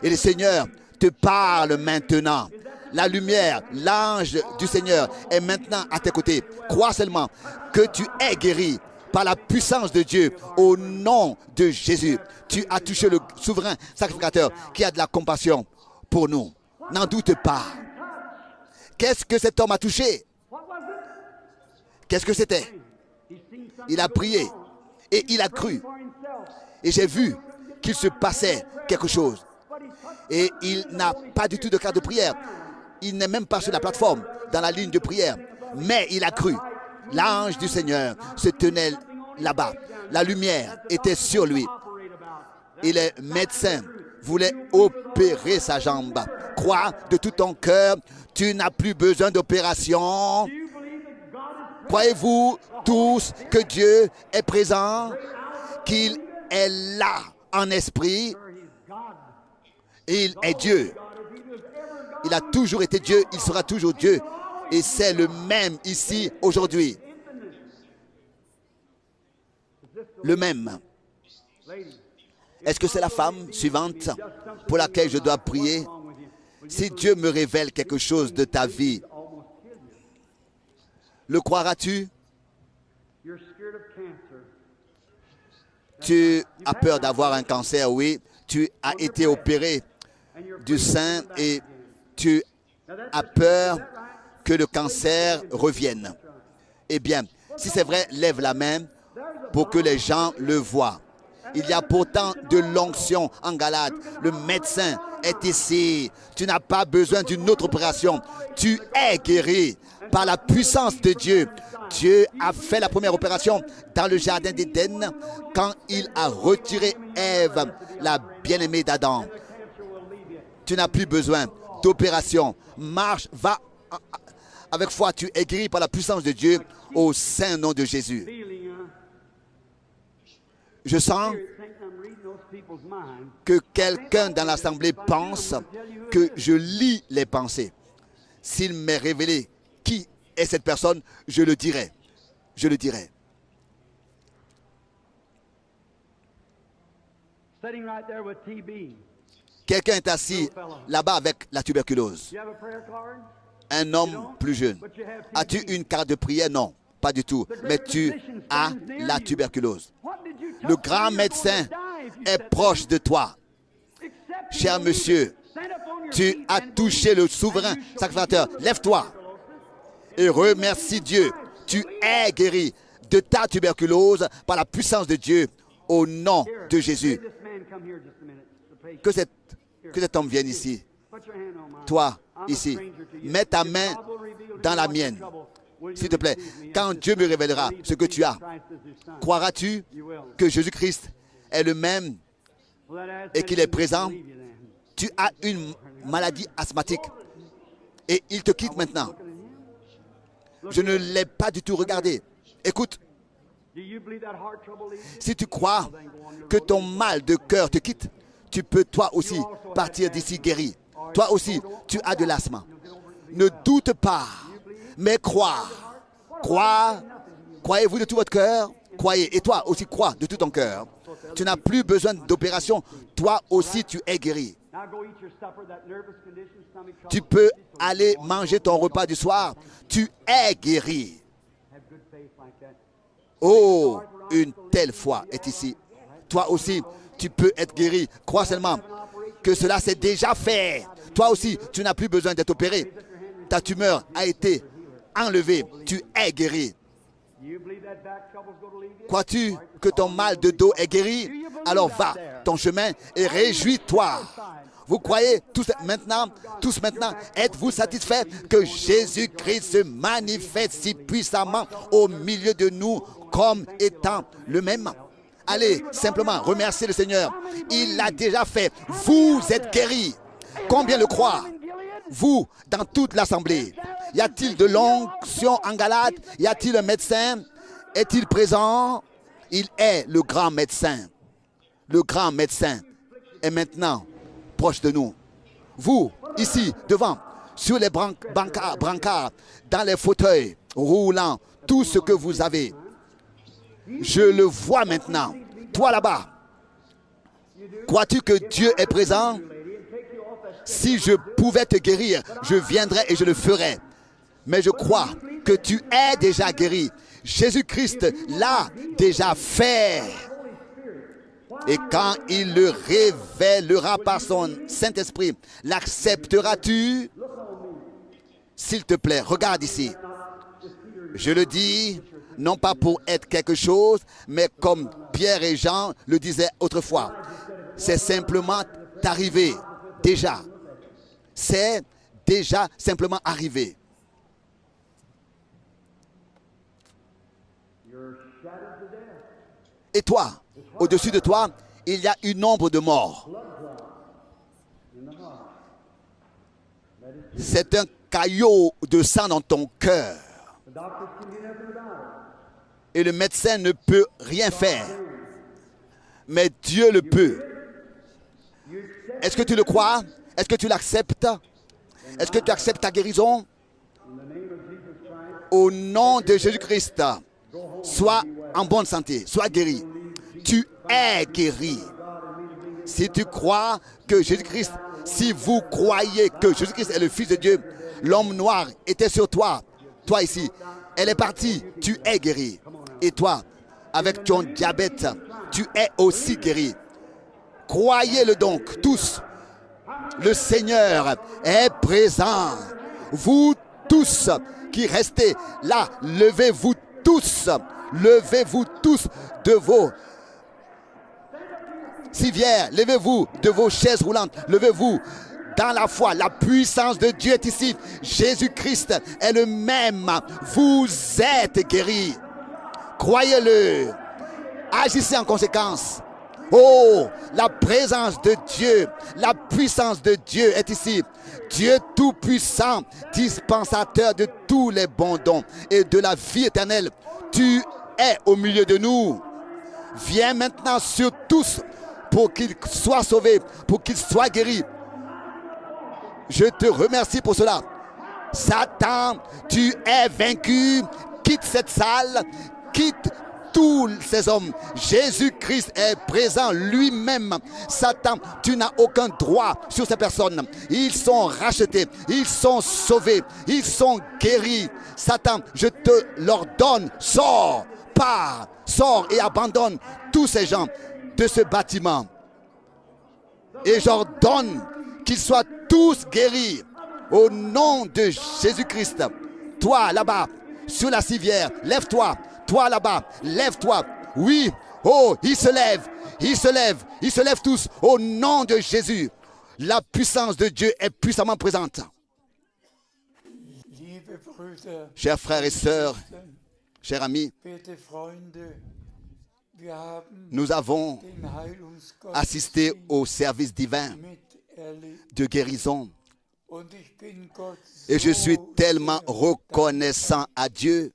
Et le Seigneur te parle maintenant. La lumière, l'ange du Seigneur est maintenant à tes côtés. Crois seulement que tu es guéri par la puissance de Dieu au nom de Jésus. Tu as touché le souverain sacrificateur qui a de la compassion pour nous. N'en doute pas. Qu'est-ce que cet homme a touché? Qu'est-ce que c'était? Il a prié et il a cru. Et j'ai vu qu'il se passait quelque chose. Et il n'a pas du tout de carte de prière. Il n'est même pas sur la plateforme, dans la ligne de prière. Mais il a cru. L'ange du Seigneur se tenait là-bas. La lumière était sur lui. Et les médecins voulaient opérer sa jambe. Crois de tout ton cœur, tu n'as plus besoin d'opération. Croyez-vous tous que Dieu est présent, qu'il est là en esprit? Il est Dieu. Il a toujours été Dieu, il sera toujours Dieu. Et c'est le même ici, aujourd'hui. Le même. Est-ce que c'est la femme suivante pour laquelle je dois prier? Si Dieu me révèle quelque chose de ta vie, le croiras-tu? Tu as peur d'avoir un cancer, oui. Tu as été opéré du sein et tu as peur que le cancer revienne. Eh bien, si c'est vrai, lève la main pour que les gens le voient. Il y a pourtant de l'onction en Galate. Le médecin est ici. Tu n'as pas besoin d'une autre opération. Tu es guéri par la puissance de Dieu. Dieu a fait la première opération dans le jardin d'Éden quand il a retiré Ève, la bien-aimée d'Adam. Tu n'as plus besoin d'opération. Marche, va avec foi. Tu es guéri par la puissance de Dieu au saint nom de Jésus. Je sens que quelqu'un dans l'assemblée pense que je lis les pensées. S'il m'est révélé qui est cette personne, je le dirai. Je le dirai. Quelqu'un est assis là-bas avec la tuberculose. Un homme plus jeune. As-tu une carte de prière? Non, pas du tout. Mais tu as la tuberculose. Le grand médecin est proche de toi. Cher monsieur, tu as touché le souverain sacrificateur. Lève-toi et remercie Dieu. Tu es guéri de ta tuberculose par la puissance de Dieu au nom de Jésus. Que cet homme vienne ici. Toi, ici. Mets ta main dans la mienne. S'il te plaît, quand Dieu me révélera ce que tu as, croiras-tu que Jésus-Christ est le même et qu'il est présent? Tu as une maladie asthmatique et il te quitte maintenant. Je ne l'ai pas du tout regardé. Écoute, si tu crois que ton mal de cœur te quitte, tu peux toi aussi partir d'ici guéri. Toi aussi, tu as de l'asthme. Ne doute pas, mais crois. Crois. Croyez-vous de tout votre cœur? Croyez. Et toi aussi, crois de tout ton cœur. Tu n'as plus besoin d'opération. Toi aussi, tu es guéri. Tu peux aller manger ton repas du soir. Tu es guéri. Oh, une telle foi est ici. Toi aussi, tu peux être guéri. Crois seulement que cela s'est déjà fait. Toi aussi, tu n'as plus besoin d'être opéré. Ta tumeur a été enlevée. Tu es guéri. Crois-tu que ton mal de dos est guéri? Alors va ton chemin et réjouis-toi. Vous croyez tous maintenant, êtes-vous satisfaits que Jésus-Christ se manifeste si puissamment au milieu de nous comme étant le même? Allez, simplement, remerciez le Seigneur. Il l'a déjà fait. Vous êtes guéris. Combien le croient? Vous, dans toute l'assemblée. Y a-t-il de l'onction en Galate? Y a-t-il un médecin? Est-il présent? Il est le grand médecin. Le grand médecin est maintenant proche de nous. Vous, ici, devant, sur les brancards, dans les fauteuils roulants, tout ce que vous avez. Je le vois maintenant. Toi là-bas, crois-tu que Dieu est présent? Si je pouvais te guérir, je viendrais et je le ferais. Mais je crois que tu es déjà guéri. Jésus-Christ l'a déjà fait. Et quand il le révélera par son Saint-Esprit, l'accepteras-tu? S'il te plaît, regarde ici. Je le dis, non pas pour être quelque chose, mais comme Pierre et Jean le disaient autrefois. C'est simplement arrivé, déjà. C'est déjà simplement arrivé. Et toi, au-dessus de toi, il y a une ombre de mort. C'est un caillot de sang dans ton cœur. Et le médecin ne peut rien faire. Mais Dieu le peut. Est-ce que tu le crois? Est-ce que tu l'acceptes? Est-ce que tu acceptes ta guérison? Au nom de Jésus-Christ, sois en bonne santé, sois guéri. Tu es guéri. Si tu crois que Jésus-Christ, si vous croyez que Jésus-Christ est le Fils de Dieu, l'homme noir était sur toi, toi ici, elle est partie, tu es guéri. Et toi, avec ton diabète, tu es aussi guéri. Croyez-le donc tous. Le Seigneur est présent. Vous tous qui restez là, levez-vous tous de vos civières, levez-vous de vos chaises roulantes, levez-vous dans la foi. La puissance de Dieu est ici. Jésus-Christ est le même. Vous êtes guéris. Croyez-le. Agissez en conséquence. Oh, la présence de Dieu, la puissance de Dieu est ici. Dieu tout-puissant, dispensateur de tous les bons dons et de la vie éternelle. Tu es au milieu de nous. Viens maintenant sur tous pour qu'ils soient sauvés, pour qu'ils soient guéris. Je te remercie pour cela. Satan, tu es vaincu. Quitte cette salle, quitte tous ces hommes. Jésus-Christ est présent lui-même. Satan, tu n'as aucun droit sur ces personnes. Ils sont rachetés, ils sont sauvés, ils sont guéris. Satan, je te l'ordonne, sors, pars, sors et abandonne tous ces gens de ce bâtiment. Et j'ordonne qu'ils soient tous guéris au nom de Jésus-Christ. Toi là-bas, sur la civière, lève-toi. Toi là-bas, lève-toi. Oui, oh, ils se lèvent, ils se lèvent, ils se lèvent tous au nom de Jésus. La puissance de Dieu est puissamment présente. Chers frères et sœurs, chers amis, nous avons assisté au service divin de guérison. Et je suis tellement reconnaissant à Dieu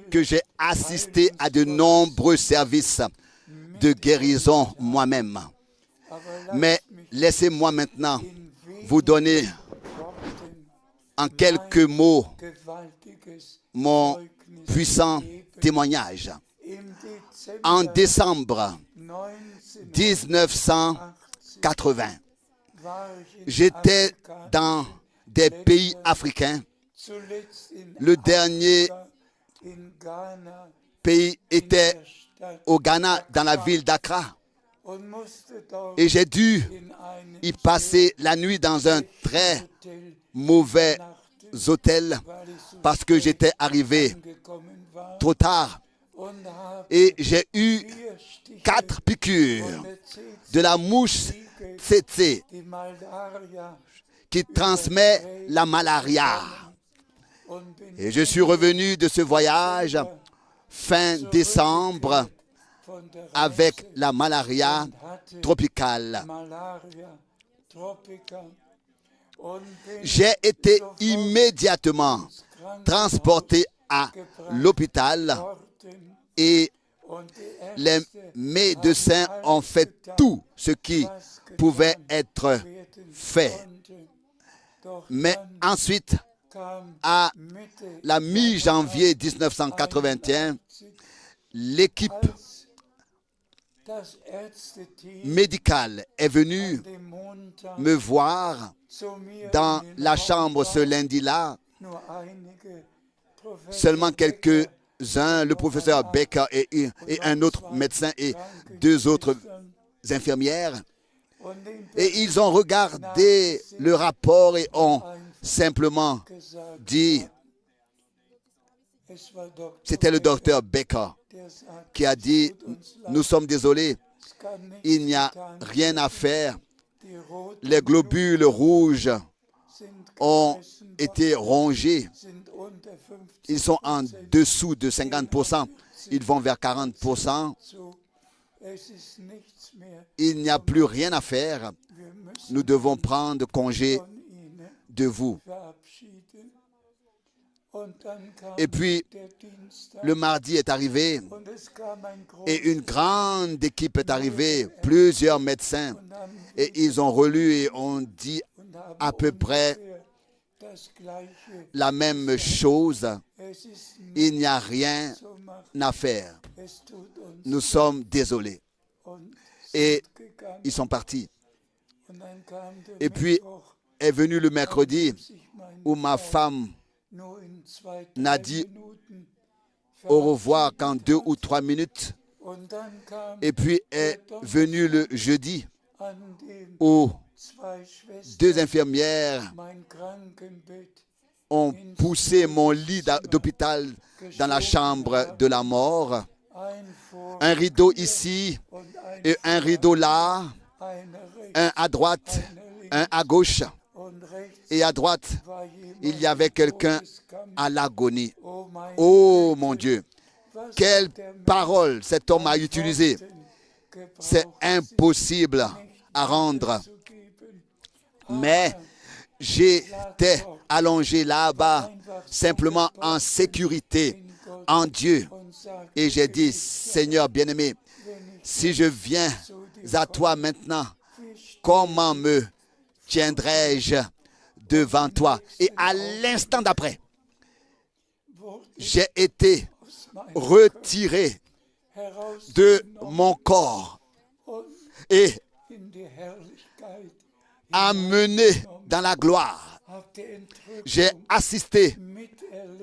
que j'ai assisté à de nombreux services de guérison moi-même. Mais laissez-moi maintenant vous donner en quelques mots mon puissant témoignage. En décembre 1980, j'étais dans des pays africains. Le dernier pays était au Ghana, dans la ville d'Accra. Et j'ai dû y passer la nuit dans un très mauvais hôtel parce que j'étais arrivé trop tard. Et j'ai eu 4 piqûres de la mouche tsetse qui transmet la malaria. Et je suis revenu de ce voyage fin décembre avec la malaria tropicale. J'ai été immédiatement transporté à l'hôpital et les médecins ont fait tout ce qui pouvait être fait. Mais ensuite, à la mi-janvier 1981, l'équipe médicale est venue me voir dans la chambre ce lundi-là. Seulement quelques-uns, le professeur Becker et un autre médecin et 2 autres infirmières. Et ils ont regardé le rapport et ont simplement dit, c'était le docteur Becker qui a dit, nous sommes désolés, il n'y a rien à faire. Les globules rouges ont été rongés. Ils sont en dessous de 50%. Ils vont vers 40%. Il n'y a plus rien à faire. Nous devons prendre congé de vous. Et puis, le mardi est arrivé et une grande équipe est arrivée, plusieurs médecins, et ils ont relu et ont dit à peu près la même chose. Il n'y a rien à faire. Nous sommes désolés. Et ils sont partis. Et puis est venu le mercredi où ma femme n'a dit au revoir qu'en 2 ou 3 minutes. Et puis est venu le jeudi où 2 infirmières ont poussé mon lit d'hôpital dans la chambre de la mort. Un rideau ici et un rideau là, un à droite, un à gauche. Et à droite, il y avait quelqu'un à l'agonie. Oh mon Dieu, quelle parole cet homme a utilisée. c'est impossible à rendre. Mais j'étais allongé là-bas, simplement en sécurité, en Dieu. Et j'ai dit, Seigneur bien-aimé, si je viens à toi maintenant, comment me tiendrai-je devant toi? Et à l'instant d'après, j'ai été retiré de mon corps et amené dans la gloire. J'ai assisté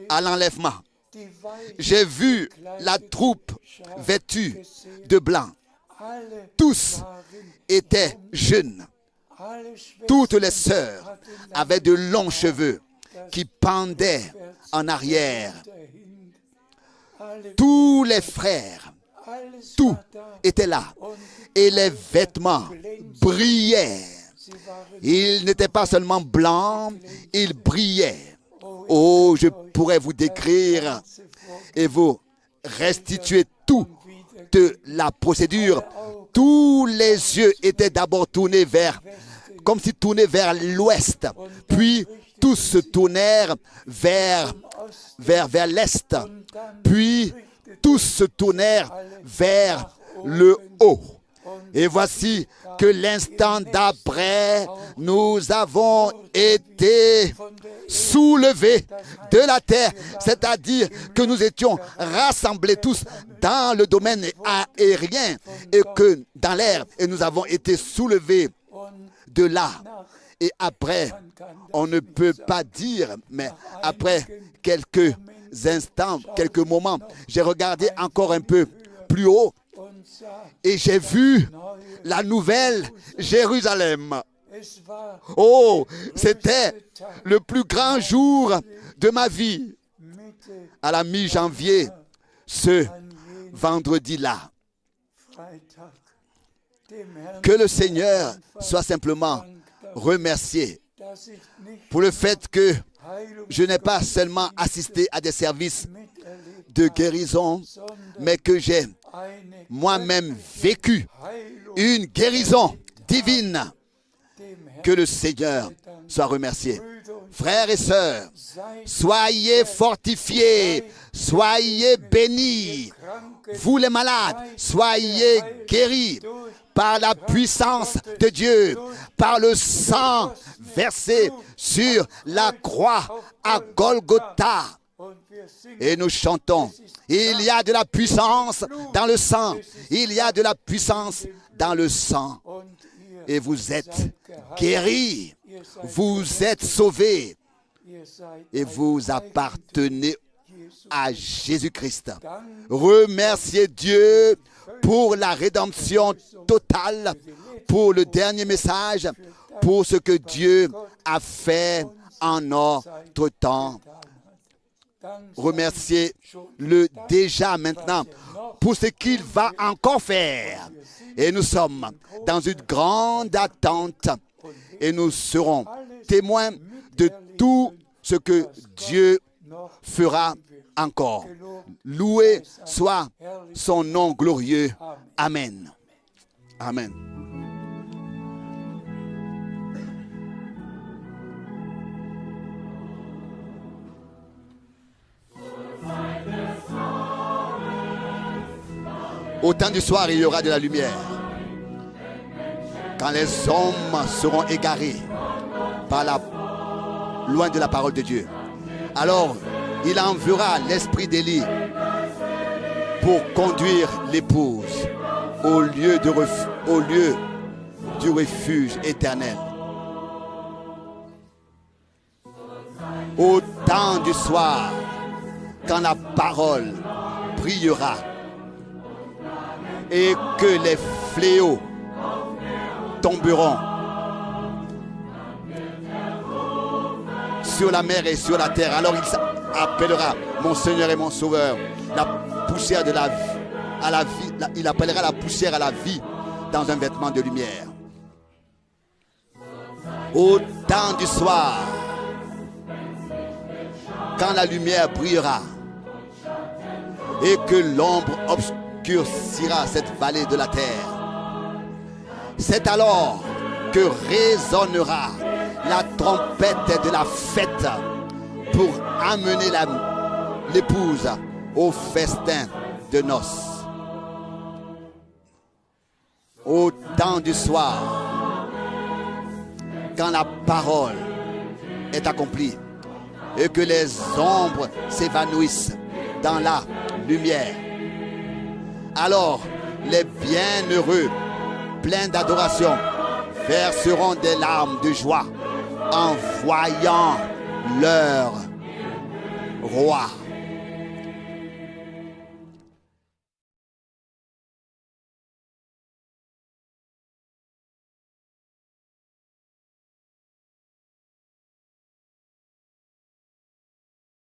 à l'enlèvement. J'ai vu la troupe vêtue de blanc. Tous étaient jeunes. Toutes les sœurs avaient de longs cheveux qui pendaient en arrière. Tous les frères, tout était là. Et les vêtements brillaient. Ils n'étaient pas seulement blancs, ils brillaient. Oh, je pourrais vous décrire et vous restituer toute la procédure. Tous les yeux étaient d'abord tournés comme si tournés vers l'ouest. Puis tous se tournèrent vers l'est. Puis tous se tournèrent vers le haut. Et voici que l'instant d'après, nous avons été soulevés de la terre, c'est-à-dire que nous étions rassemblés tous dans le domaine aérien et que dans l'air, et nous avons été soulevés de là. Et après, on ne peut pas dire, mais après quelques instants, quelques moments, j'ai regardé encore un peu plus haut et j'ai vu la nouvelle Jérusalem. Oh, c'était le plus grand jour de ma vie. À la mi-janvier, ce vendredi-là. Que le Seigneur soit simplement remercié pour le fait que je n'ai pas seulement assisté à des services de guérison, mais que j'ai moi-même vécu une guérison divine. Que le Seigneur soit remercié. Frères et sœurs, soyez fortifiés, soyez bénis. Vous les malades, soyez guéris par la puissance de Dieu, par le sang versé sur la croix à Golgotha. Et nous chantons, il y a de la puissance dans le sang, il y a de la puissance dans le sang. Et vous êtes guéris, vous êtes sauvés et vous appartenez à Jésus-Christ. Remerciez Dieu pour la rédemption totale, pour le dernier message, pour ce que Dieu a fait en notre temps. Remerciez-le déjà maintenant pour ce qu'il va encore faire. Et nous sommes dans une grande attente et nous serons témoins de tout ce que Dieu fera encore. Loué soit son nom glorieux. Amen. Amen. Au temps du soir, il y aura de la lumière. Quand les hommes seront égarés loin de la parole de Dieu, alors il enverra l'esprit d'Élie pour conduire l'épouse au lieu du refuge éternel. Au temps du soir, quand la parole brillera et que les fléaux tomberont sur la mer et sur la terre, alors il appellera mon Seigneur et mon Sauveur, la poussière de la vie à la vie. Il appellera la poussière à la vie dans un vêtement de lumière. Au temps du soir, quand la lumière brillera et que l'ombre obscurcira cette vallée de la terre, C'est alors que résonnera la trompette de la fête pour amener l'épouse au festin de noces. Au temps du soir, quand la parole est accomplie et que les ombres s'évanouissent dans la lumière, alors les bienheureux, pleins d'adoration, verseront des larmes de joie en voyant leur roi.